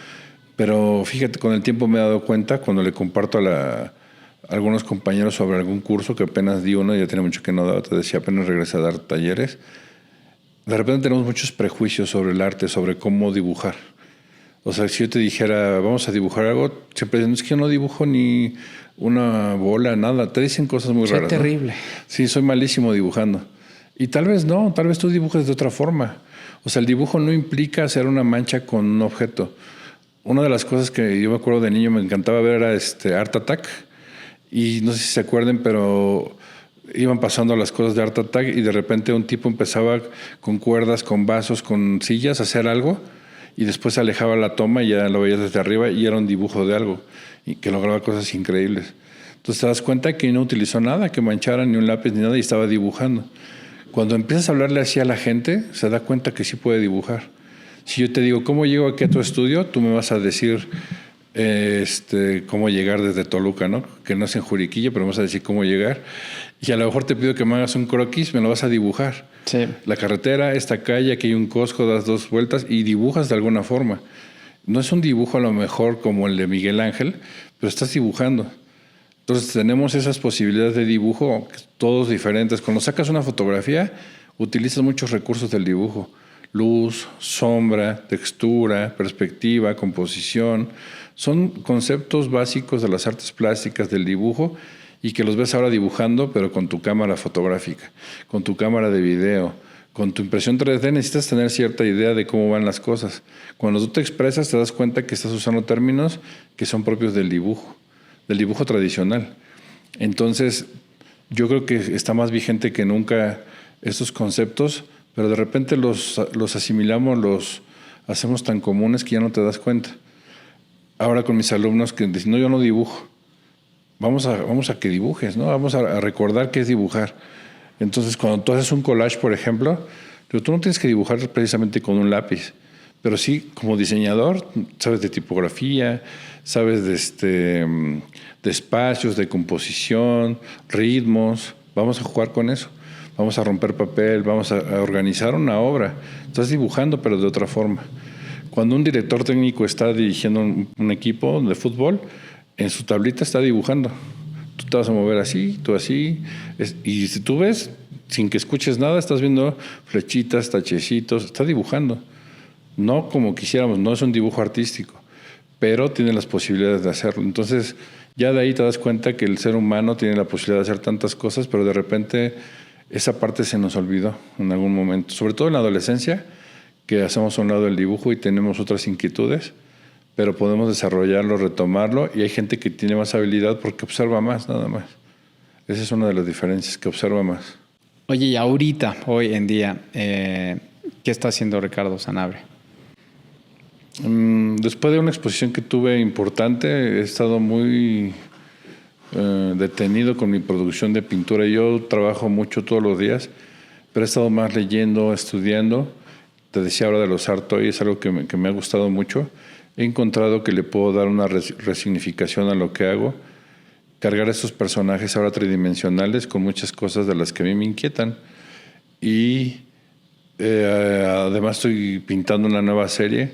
Pero fíjate, con el tiempo me he dado cuenta, cuando le comparto a algunos compañeros sobre algún curso, que apenas di uno, ya tiene mucho que no daba, te decía, apenas regresé a dar talleres, de repente tenemos muchos prejuicios sobre el arte, sobre cómo dibujar. O sea, si yo te dijera, vamos a dibujar algo, siempre dicen, es que yo no dibujo ni una bola, nada. Te dicen cosas muy raras. Es terrible. ¿No? Sí, soy malísimo dibujando. Y tal vez no, tal vez tú dibujes de otra forma. O sea, el dibujo no implica hacer una mancha con un objeto. Una de las cosas que yo me acuerdo de niño me encantaba ver era Art Attack. Y no sé si se acuerden, pero iban pasando las cosas de Art Attack y de repente un tipo empezaba con cuerdas, con vasos, con sillas a hacer algo, y después se alejaba la toma y ya lo veías desde arriba y era un dibujo de algo y que lograba cosas increíbles. Entonces te das cuenta que no utilizó nada, que manchara ni un lápiz ni nada y estaba dibujando. Cuando empiezas a hablarle así a la gente, se da cuenta que sí puede dibujar. Si yo te digo, ¿cómo llego aquí a tu estudio? Tú me vas a decir cómo llegar desde Toluca, ¿no? Que no es en Juriquilla, pero me vas a decir cómo llegar. Y a lo mejor te pido que me hagas un croquis, me lo vas a dibujar. Sí. La carretera, esta calle, aquí hay un Costco, das 2 vueltas y dibujas de alguna forma. No es un dibujo a lo mejor como el de Miguel Ángel, pero estás dibujando. Entonces tenemos esas posibilidades de dibujo, todos diferentes. Cuando sacas una fotografía, utilizas muchos recursos del dibujo. Luz, sombra, textura, perspectiva, composición. Son conceptos básicos de las artes plásticas del dibujo y que los ves ahora dibujando, pero con tu cámara fotográfica, con tu cámara de video, con tu impresión 3D necesitas tener cierta idea de cómo van las cosas. Cuando tú te expresas te das cuenta que estás usando términos que son propios del dibujo tradicional. Entonces, yo creo que está más vigente que nunca estos conceptos, pero de repente los asimilamos, los hacemos tan comunes que ya no te das cuenta. Ahora con mis alumnos que dicen, no, yo no dibujo. Vamos a que dibujes, ¿no? Vamos a recordar qué es dibujar. Entonces, cuando tú haces un collage, por ejemplo, tú no tienes que dibujar precisamente con un lápiz, pero sí, como diseñador, sabes de tipografía, sabes de espacios, de composición, ritmos. Vamos a jugar con eso. Vamos a romper papel, vamos a organizar una obra. Estás dibujando, pero de otra forma. Cuando un director técnico está dirigiendo un equipo de fútbol, en su tablita está dibujando. Tú te vas a mover así, tú así. Y si tú ves, sin que escuches nada, estás viendo flechitas, tachecitos, está dibujando. No como quisiéramos, no es un dibujo artístico, pero tiene las posibilidades de hacerlo. Entonces, ya de ahí te das cuenta que el ser humano tiene la posibilidad de hacer tantas cosas, pero de repente esa parte se nos olvidó en algún momento. Sobre todo en la adolescencia, que hacemos a un lado el dibujo y tenemos otras inquietudes, pero podemos desarrollarlo, retomarlo, y hay gente que tiene más habilidad porque observa más, nada más. Esa es una de las diferencias, que observa más. Oye, y ahorita, hoy en día, ¿qué está haciendo Ricardo Sanabria? Después de una exposición que tuve importante, he estado muy detenido con mi producción de pintura. Yo trabajo mucho todos los días, pero he estado más leyendo, estudiando. Te decía ahora de los art toys, es algo que me ha gustado mucho. He encontrado que le puedo dar una resignificación a lo que hago, cargar a estos personajes ahora tridimensionales con muchas cosas de las que a mí me inquietan. Y además estoy pintando una nueva serie.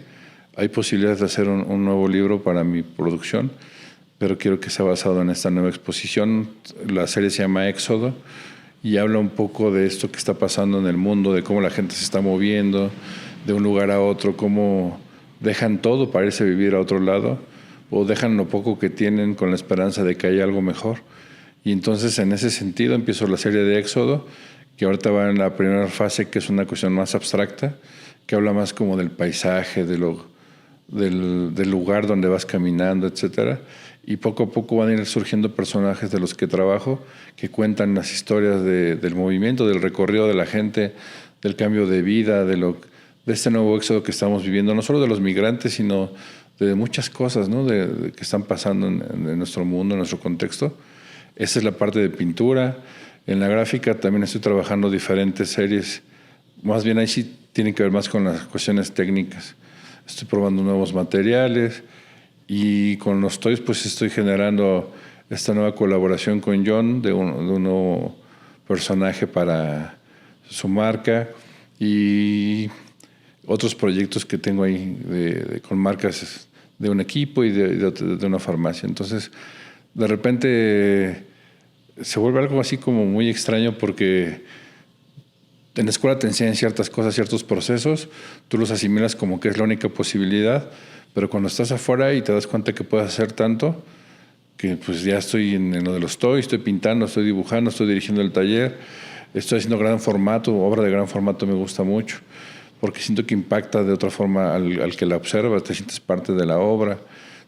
Hay posibilidades de hacer un nuevo libro para mi producción, pero quiero que sea basado en esta nueva exposición. La serie se llama Éxodo y habla un poco de esto que está pasando en el mundo, de cómo la gente se está moviendo de un lugar a otro, cómo dejan todo para irse a vivir a otro lado o dejan lo poco que tienen con la esperanza de que haya algo mejor. Y entonces en ese sentido empiezo la serie de Éxodo, que ahorita va en la primera fase, que es una cuestión más abstracta, que habla más como del paisaje, del lugar donde vas caminando, etcétera. Y poco a poco van a ir surgiendo personajes de los que trabajo que cuentan las historias del movimiento, del recorrido de la gente, del cambio de vida, de este nuevo éxodo que estamos viviendo, no solo de los migrantes, sino de muchas cosas, ¿no? que están pasando en nuestro mundo, en nuestro contexto. Esa es la parte de pintura. En la gráfica también estoy trabajando diferentes series. Más bien ahí sí tienen que ver más con las cuestiones técnicas. Estoy probando nuevos materiales y con los toys pues estoy generando esta nueva colaboración con John de un nuevo personaje para su marca y otros proyectos que tengo ahí con marcas de un equipo y de una farmacia. Entonces, de repente se vuelve algo así como muy extraño porque en la escuela te enseñan ciertas cosas, ciertos procesos, tú los asimilas como que es la única posibilidad, pero cuando estás afuera y te das cuenta que puedes hacer tanto, que pues ya estoy en lo de los toys, estoy pintando, estoy dibujando, estoy dirigiendo el taller, estoy haciendo gran formato, obra de gran formato me gusta mucho, porque siento que impacta de otra forma al que la observa, te sientes parte de la obra.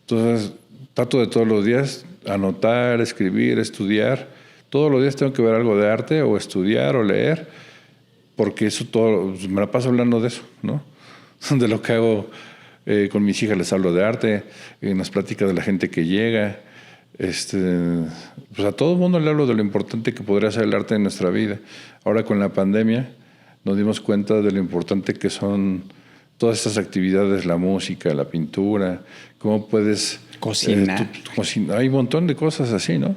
Entonces, trato de todos los días anotar, escribir, estudiar. Todos los días tengo que ver algo de arte o estudiar o leer, porque eso todo, me la paso hablando de eso, ¿no? De lo que hago Con mis hijas les hablo de arte, en las pláticas de la gente que llega. Pues a todo el mundo le hablo de lo importante que podría ser el arte en nuestra vida. Ahora con la pandemia nos dimos cuenta de lo importante que son todas estas actividades, la música, la pintura, cómo puedes... Cocinar. Hay un montón de cosas así, ¿no?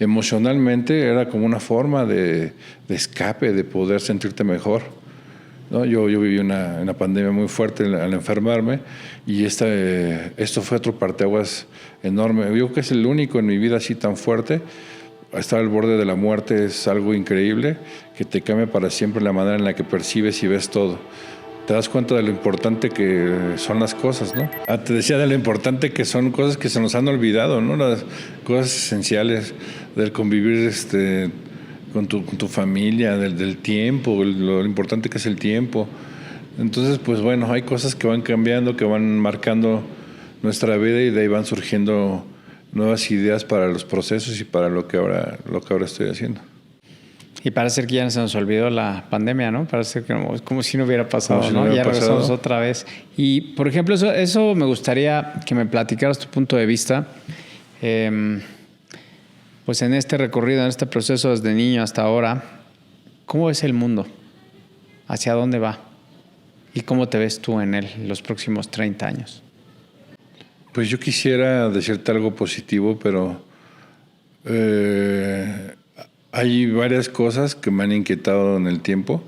Emocionalmente era como una forma de escape, de poder sentirte mejor, ¿no? Yo viví una pandemia muy fuerte al enfermarme y esto fue otro parteaguas enorme. Yo creo que es el único en mi vida así tan fuerte. Estar al borde de la muerte es algo increíble que te cambia para siempre la manera en la que percibes y ves todo. Te das cuenta de lo importante que son las cosas, ¿no? Te decía de lo importante que son cosas que se nos han olvidado, ¿no? Las cosas esenciales del convivir con tu familia, del tiempo, lo importante que es el tiempo. Entonces, pues bueno, hay cosas que van cambiando, que van marcando nuestra vida y de ahí van surgiendo nuevas ideas para los procesos y para lo que ahora estoy haciendo. Y parece que ya se nos olvidó la pandemia, ¿no? Parece que como si no hubiera pasado, si ¿no? hubiera Ya regresamos pasado. otra vez. Y, por ejemplo, eso me gustaría que me platicaras tu punto de vista. Pues en este recorrido, en este proceso desde niño hasta ahora, ¿cómo ves el mundo? ¿Hacia dónde va? ¿Y cómo te ves tú en él los próximos 30 años? Pues yo quisiera decirte algo positivo, pero hay varias cosas que me han inquietado en el tiempo.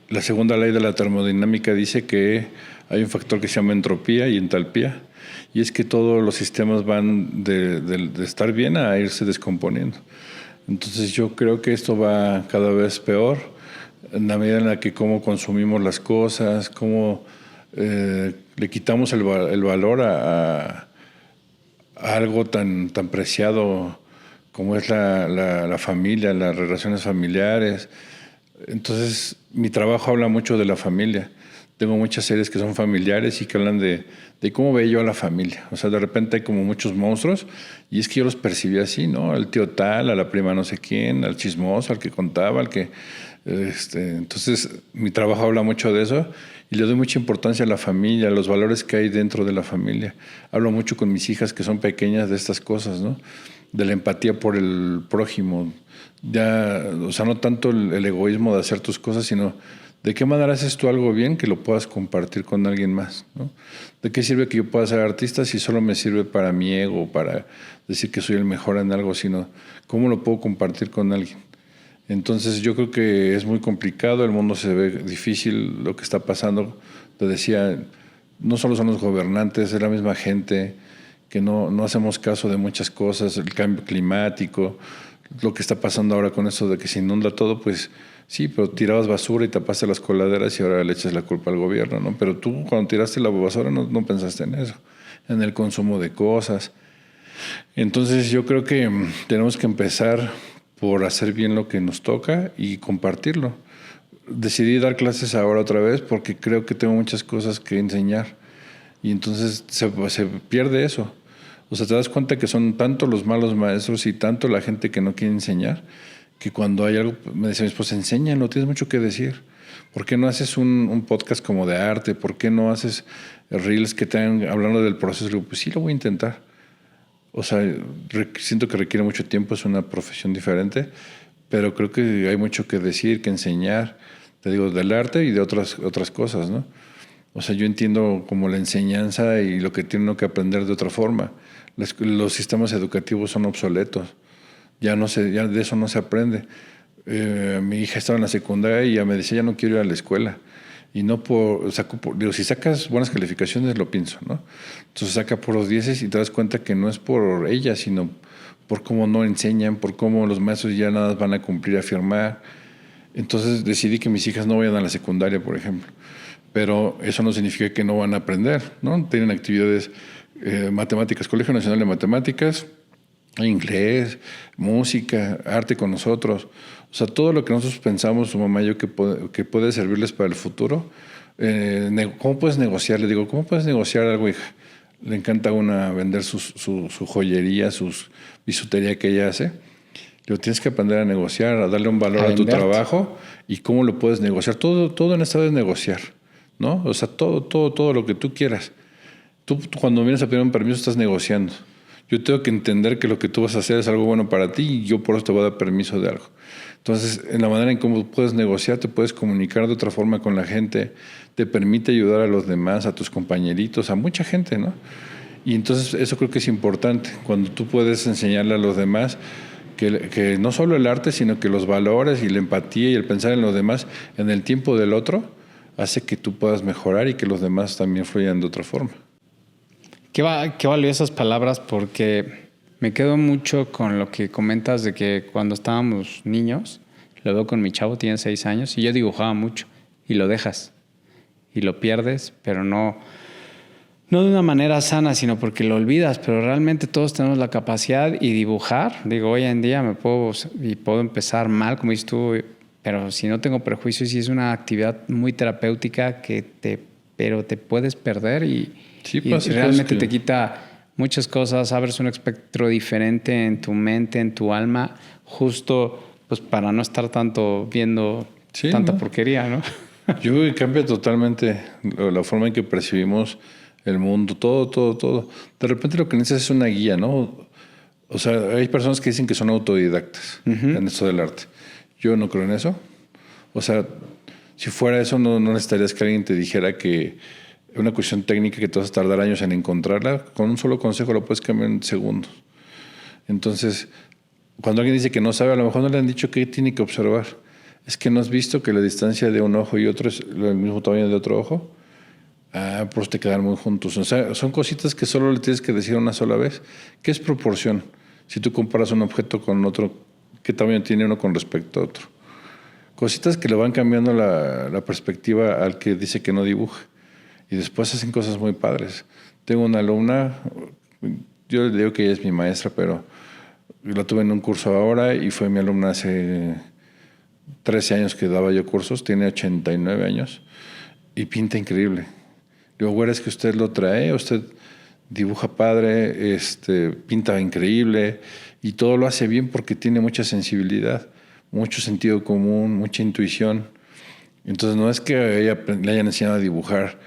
La segunda ley de la termodinámica dice que hay un factor que se llama entropía y entalpía, y es que todos los sistemas van de estar bien a irse descomponiendo. Entonces yo creo que esto va cada vez peor, en la medida en la que cómo consumimos las cosas, cómo le quitamos el valor a algo tan preciado como es la familia, las relaciones familiares. Entonces, mi trabajo habla mucho de la familia. Tengo muchas series que son familiares y que hablan de cómo veía yo a la familia. O sea, de repente hay como muchos monstruos y es que yo los percibí así, ¿no? Al tío tal, a la prima no sé quién, al chismoso, al que contaba, al que... Entonces, mi trabajo habla mucho de eso y le doy mucha importancia a la familia, a los valores que hay dentro de la familia. Hablo mucho con mis hijas que son pequeñas de estas cosas, ¿no? De la empatía por el prójimo. Ya, o sea, no tanto el egoísmo de hacer tus cosas, sino de qué manera haces tú algo bien que lo puedas compartir con alguien más, ¿no? ¿De qué sirve que yo pueda ser artista si solo me sirve para mi ego, para decir que soy el mejor en algo, sino cómo lo puedo compartir con alguien? Entonces yo creo que es muy complicado, el mundo se ve difícil, lo que está pasando. Te decía, no solo son los gobernantes, es la misma gente que no hacemos caso de muchas cosas, el cambio climático, lo que está pasando ahora con eso de que se inunda todo, pues sí, pero tirabas basura y tapaste las coladeras y ahora le echas la culpa al gobierno, ¿no? Pero tú cuando tiraste la basura no pensaste en eso, en el consumo de cosas. Entonces yo creo que tenemos que empezar por hacer bien lo que nos toca y compartirlo. Decidí dar clases ahora otra vez porque creo que tengo muchas cosas que enseñar y entonces se pierde eso. O sea, te das cuenta que son tanto los malos maestros y tanto la gente que no quiere enseñar, que cuando hay algo, me decía mi esposa, enséñalo, tienes mucho que decir. ¿Por qué no haces un podcast como de arte? ¿Por qué no haces reels que estén hablando del proceso? Le digo, pues sí, lo voy a intentar. O sea, siento que requiere mucho tiempo, es una profesión diferente, pero creo que hay mucho que decir, que enseñar, te digo, del arte y de otras cosas, ¿no? O sea, yo entiendo como la enseñanza y lo que tiene uno que aprender de otra forma. Los sistemas educativos son obsoletos, ya de eso no se aprende. Mi hija estaba en la secundaria y ya me decía, ya no quiero ir a la escuela. Y no digo, si sacas buenas calificaciones, lo pienso, ¿no? Entonces saca por los 10 y te das cuenta que no es por ella, sino por cómo no enseñan, por cómo los maestros ya nada van a cumplir, a firmar. Entonces decidí que mis hijas no vayan a la secundaria, por ejemplo. Pero eso no significa que no van a aprender, ¿no? Tienen actividades matemáticas, Colegio Nacional de Matemáticas, inglés, música, arte con nosotros. O sea, todo lo que nosotros pensamos, su mamá y yo, que puede servirles para el futuro. ¿Cómo puedes negociar? Le digo, ¿cómo puedes negociar algo, hija? Le encanta vender su joyería, sus bisutería que ella hace. Le digo, tienes que aprender a negociar, a darle un valor a tu trabajo y cómo lo puedes negociar. Todo en esta vida es negociar, ¿no? O sea, todo lo que tú quieras. Tú cuando vienes a pedir un permiso estás negociando. Yo tengo que entender que lo que tú vas a hacer es algo bueno para ti y yo por eso te voy a dar permiso de algo. Entonces, en la manera en cómo puedes negociar, te puedes comunicar de otra forma con la gente, te permite ayudar a los demás, a tus compañeritos, a mucha gente, ¿no? Y entonces eso creo que es importante, cuando tú puedes enseñarle a los demás que no solo el arte, sino que los valores y la empatía y el pensar en los demás en el tiempo del otro, hace que tú puedas mejorar y que los demás también fluyan de otra forma. Qué valiosas palabras, porque me quedo mucho con lo que comentas de que cuando estábamos niños, lo veo con mi chavo, tiene 6 años, y yo dibujaba mucho, y lo dejas, y lo pierdes, pero no de una manera sana, sino porque lo olvidas, pero realmente todos tenemos la capacidad y dibujar. Digo, hoy en día puedo empezar mal, como dices tú, pero si no tengo prejuicios, sí es una actividad muy terapéutica pero te puedes perder y realmente te quita muchas cosas, abres un espectro diferente en tu mente, en tu alma, justo pues para no estar tanto viendo tanta porquería, ¿no? Yo creo que cambia totalmente la forma en que percibimos el mundo, todo. De repente lo que necesitas es una guía, ¿no? O sea, hay personas que dicen que son autodidactas en esto del arte. Yo no creo en eso. O sea, si fuera eso, no necesitarías que alguien te dijera que una cuestión técnica que te vas a tardar años en encontrarla. Con un solo consejo lo puedes cambiar en segundos. Entonces, cuando alguien dice que no sabe, a lo mejor no le han dicho qué tiene que observar. Es que no has visto que la distancia de un ojo y otro es el mismo tamaño de otro ojo. Pues te quedan muy juntos. O sea, son cositas que solo le tienes que decir una sola vez. ¿Qué es proporción? Si tú comparas un objeto con otro, ¿qué tamaño tiene uno con respecto a otro? Cositas que le van cambiando la perspectiva al que dice que no dibuja. Y después hacen cosas muy padres. Tengo una alumna, yo le digo que ella es mi maestra, pero la tuve en un curso ahora y fue mi alumna hace 13 años que daba yo cursos, tiene 89 años y pinta increíble. Le digo, güera, es que usted lo trae, usted dibuja padre, pinta increíble y todo lo hace bien porque tiene mucha sensibilidad, mucho sentido común, mucha intuición. Entonces no es que a ella le hayan enseñado a dibujar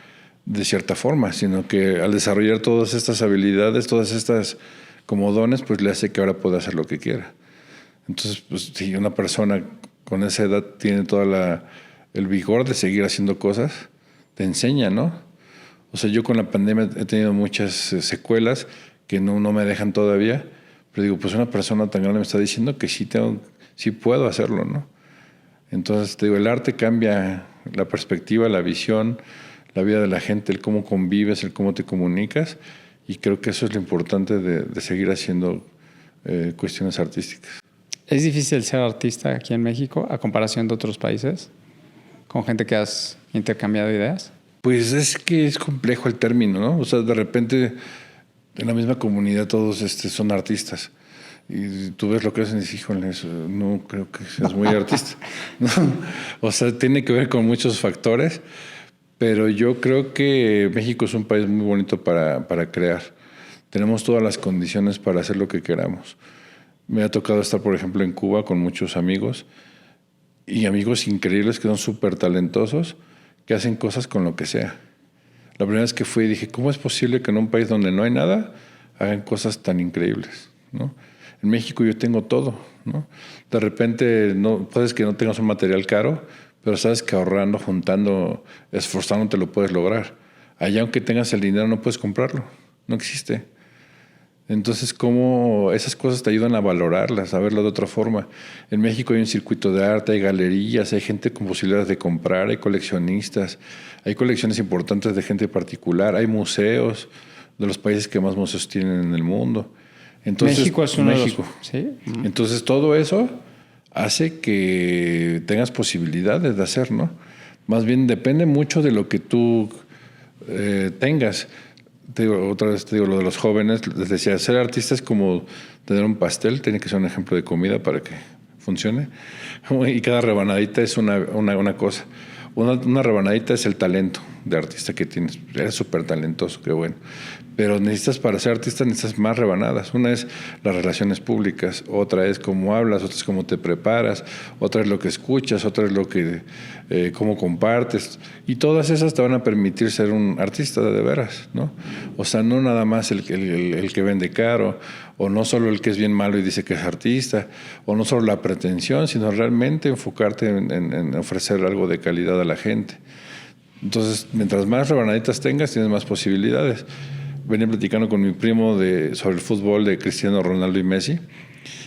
de cierta forma, sino que al desarrollar todas estas habilidades, todas estas como dones, pues le hace que ahora pueda hacer lo que quiera. Entonces, pues si una persona con esa edad tiene el vigor de seguir haciendo cosas, te enseña, ¿no? O sea, yo con la pandemia he tenido muchas secuelas que no me dejan todavía, pero digo, pues una persona tan grande me está diciendo que sí puedo hacerlo, ¿no? Entonces, te digo, el arte cambia la perspectiva, la visión, la vida de la gente, el cómo convives, el cómo te comunicas, y creo que eso es lo importante de seguir haciendo cuestiones artísticas. ¿Es difícil ser artista aquí en México a comparación de otros países? ¿Con gente que has intercambiado ideas? Pues es que es complejo el término, ¿no? O sea, de repente en la misma comunidad todos son artistas. Y tú ves lo que hacen y dices, híjole, no creo que seas muy artista. ¿No? O sea, tiene que ver con muchos factores, pero yo creo que México es un país muy bonito para crear. Tenemos todas las condiciones para hacer lo que queramos. Me ha tocado estar, por ejemplo, en Cuba con muchos amigos y amigos increíbles que son súper talentosos, que hacen cosas con lo que sea. La primera vez que fui dije, ¿cómo es posible que en un país donde no hay nada hagan cosas tan increíbles, ¿no? En México yo tengo todo, ¿no? De repente puedes que no tengas un material caro, pero sabes que ahorrando, juntando, esforzándote lo puedes lograr. Allá aunque tengas el dinero no puedes comprarlo, no existe. Entonces, ¿cómo esas cosas te ayudan a valorarlas, a verlas de otra forma? En México hay un circuito de arte, hay galerías, hay gente con posibilidades de comprar, hay coleccionistas, hay colecciones importantes de gente particular, hay museos de los países que más museos tienen en el mundo. Entonces, México es uno México. de los... ¿Sí? Entonces, todo eso hace que tengas posibilidades de hacer, ¿no? Más bien depende mucho de lo que tú tengas. Otra vez te digo lo de los jóvenes, les decía, ser artista es como tener un pastel, tiene que ser un ejemplo de comida para que funcione, y cada rebanadita es una cosa. Una rebanadita es el talento de artista que tienes, eres súper talentoso, qué bueno, Pero para ser artista necesitas más rebanadas. Una es las relaciones públicas, otra es cómo hablas, otra es cómo te preparas, otra es lo que escuchas, otra es lo que cómo compartes. Y todas esas te van a permitir ser un artista de veras, ¿no? O sea, no nada más el que vende caro, o no solo el que es bien malo y dice que es artista, o no solo la pretensión, sino realmente enfocarte en ofrecer algo de calidad a la gente. Entonces, mientras más rebanaditas tengas, tienes más posibilidades. Venía platicando con mi primo sobre el fútbol de Cristiano Ronaldo y Messi.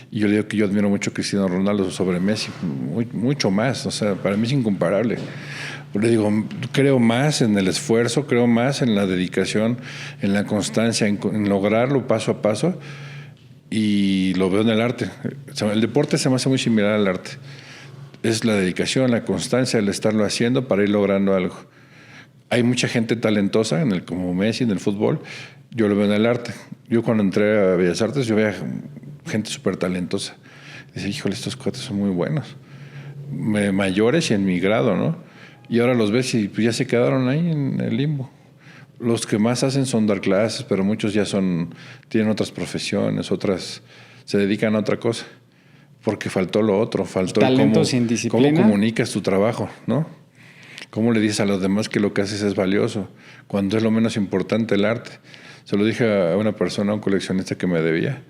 Y yo le digo que yo admiro mucho a Cristiano Ronaldo sobre Messi, mucho más. O sea, para mí es incomparable. Le digo, creo más en el esfuerzo, creo más en la dedicación, en la constancia, en lograrlo paso a paso. Y lo veo en el arte. O sea, el deporte se me hace muy similar al arte. Es la dedicación, la constancia, el estarlo haciendo para ir logrando algo. Hay mucha gente talentosa, como Messi, en el fútbol. Yo lo veo en el arte. Yo cuando entré a Bellas Artes, yo veía gente súper talentosa. Dice, híjole, estos cuates son muy buenos. Mayores y en mi grado, ¿no? Y ahora los ves y pues ya se quedaron ahí en el limbo. Los que más hacen son dar clases, pero muchos ya tienen otras profesiones, se dedican a otra cosa. Porque faltó lo otro, faltó talento sin disciplina. Cómo comunicas tu trabajo, ¿no? ¿Cómo le dices a los demás que lo que haces es valioso? Cuando es lo menos importante el arte. Se lo dije a una persona, a un coleccionista que me debía.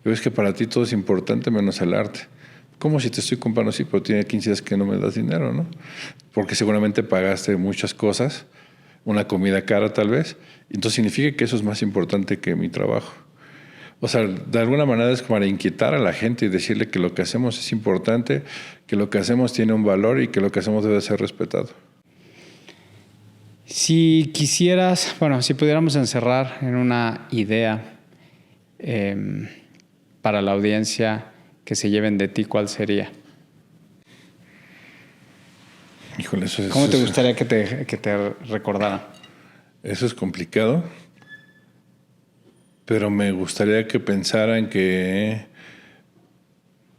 Yo es que para ti todo es importante menos el arte. ¿Cómo si te estoy comprando? Sí, pero tiene 15 días que no me das dinero, ¿no? Porque seguramente pagaste muchas cosas, una comida cara tal vez. Entonces significa que eso es más importante que mi trabajo. O sea, de alguna manera es como para inquietar a la gente y decirle que lo que hacemos es importante, que lo que hacemos tiene un valor y que lo que hacemos debe ser respetado. Si quisieras, si pudiéramos encerrar en una idea para la audiencia que se lleven de ti, ¿cuál sería? Híjole, ¿Cómo te gustaría que te recordaran? Eso es complicado, pero me gustaría que pensaran que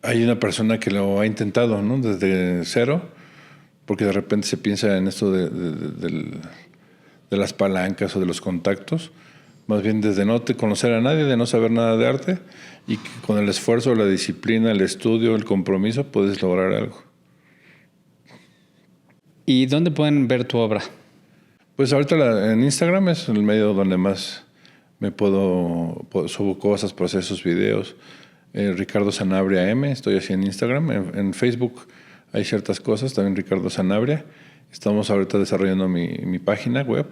hay una persona que lo ha intentado, ¿no? Desde cero, porque de repente se piensa en esto de las palancas o de los contactos, más bien desde no conocer a nadie, de no saber nada de arte, y que con el esfuerzo, la disciplina, el estudio, el compromiso, puedes lograr algo. ¿Y dónde pueden ver tu obra? Pues ahorita en Instagram es el medio donde más subo cosas, procesos, videos. Ricardo Sanabria M, estoy así en Instagram. En Facebook hay ciertas cosas, también Ricardo Sanabria. Estamos ahorita desarrollando mi página web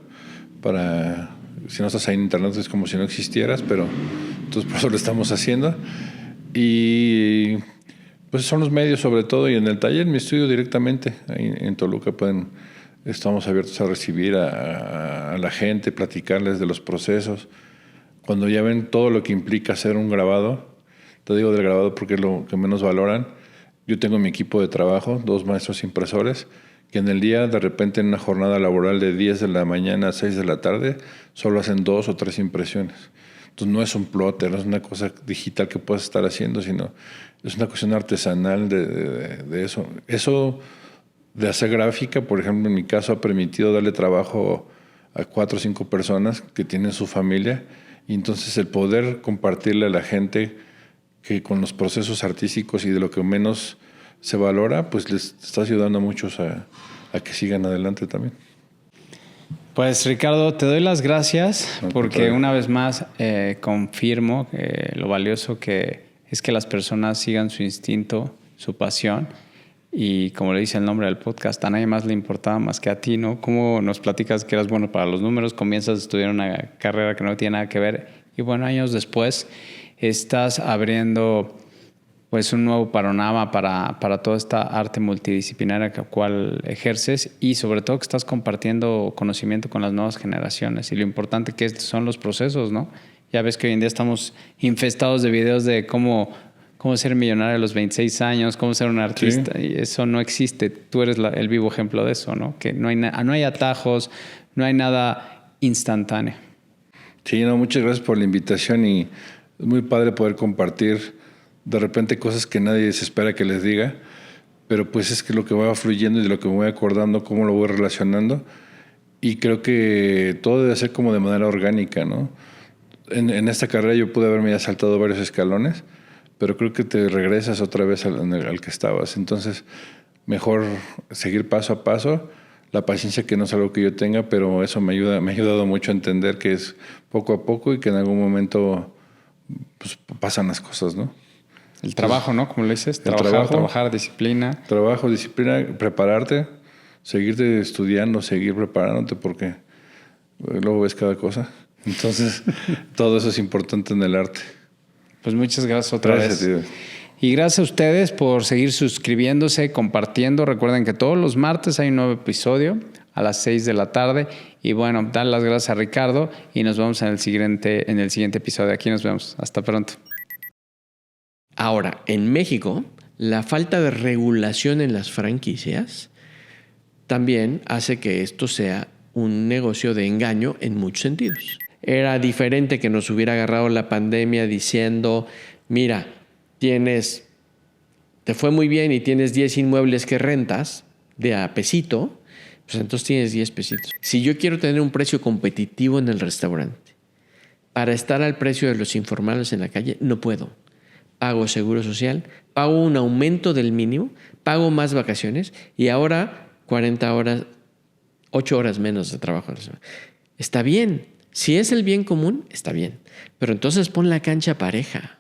para, si no estás ahí en internet es como si no existieras, pero entonces por eso lo estamos haciendo. Y pues son los medios sobre todo, y en el taller, mi estudio directamente, ahí en Toluca estamos abiertos a recibir a la gente, platicarles de los procesos. Cuando ya ven todo lo que implica hacer un grabado, te digo del grabado porque es lo que menos valoran. Yo tengo mi equipo de trabajo, 2 maestros impresores, que en el día, de repente, en una jornada laboral de 10 de la mañana a 6 de la tarde, solo hacen 2 o 3 impresiones. Entonces no es un plotter, no es una cosa digital que puedas estar haciendo, sino es una cuestión artesanal de eso. Eso de hacer gráfica, por ejemplo, en mi caso ha permitido darle trabajo a 4 o 5 personas que tienen su familia, y entonces el poder compartirle a la gente que con los procesos artísticos y de lo que menos se valora, pues les está ayudando a muchos a que sigan adelante también. Pues Ricardo, te doy las gracias porque una vez más confirmo lo valioso que es que las personas sigan su instinto, su pasión, y como le dice el nombre del podcast, a nadie más le importaba más que a ti, ¿no? Cómo nos platicas que eras bueno para los números, comienzas a estudiar una carrera que no tiene nada que ver y años después estás abriendo pues un nuevo panorama para toda esta arte multidisciplinaria que cual ejerces, y sobre todo que estás compartiendo conocimiento con las nuevas generaciones, y lo importante que son los procesos, ¿no? Ya ves que hoy en día estamos infestados de videos de cómo ser millonario a los 26 años, cómo ser un artista, sí. Y eso no existe. Tú eres el vivo ejemplo de eso, ¿no? Que no hay atajos, no hay nada instantáneo. Sí, muchas gracias por la invitación, y es muy padre poder compartir de repente cosas que nadie se espera que les diga, pero pues es que lo que va fluyendo y de lo que me voy acordando, cómo lo voy relacionando, y creo que todo debe ser como de manera orgánica, ¿no? en esta carrera yo pude haberme ya saltado varios escalones, pero creo que te regresas otra vez al que estabas. Entonces, mejor seguir paso a paso. La paciencia, que no es algo que yo tenga, pero eso me ha ayudado mucho a entender que es poco a poco y que en algún momento pues, pasan las cosas, ¿no? El trabajo, ¿no? Como le dices, trabajar, disciplina. Trabajo, disciplina, prepararte, seguirte estudiando, seguir preparándote, porque luego ves cada cosa. Entonces, todo eso es importante en el arte. Pues muchas gracias otra vez. Tío. Y gracias a ustedes por seguir suscribiéndose, compartiendo. Recuerden que todos los martes hay un nuevo episodio a las 6 de la tarde. Y bueno, dar las gracias a Ricardo y nos vemos en el siguiente episodio. Aquí nos vemos. Hasta pronto. Ahora, en México, la falta de regulación en las franquicias también hace que esto sea un negocio de engaño en muchos sentidos. Era diferente que nos hubiera agarrado la pandemia diciendo, mira, te fue muy bien y tienes 10 inmuebles que rentas de a pesito, pues entonces tienes 10 pesitos. Si yo quiero tener un precio competitivo en el restaurante, para estar al precio de los informales en la calle, no puedo. Pago seguro social, pago un aumento del mínimo, pago más vacaciones y ahora 40 horas, 8 horas menos de trabajo. Está bien. Si es el bien común, está bien. Pero entonces pon la cancha pareja.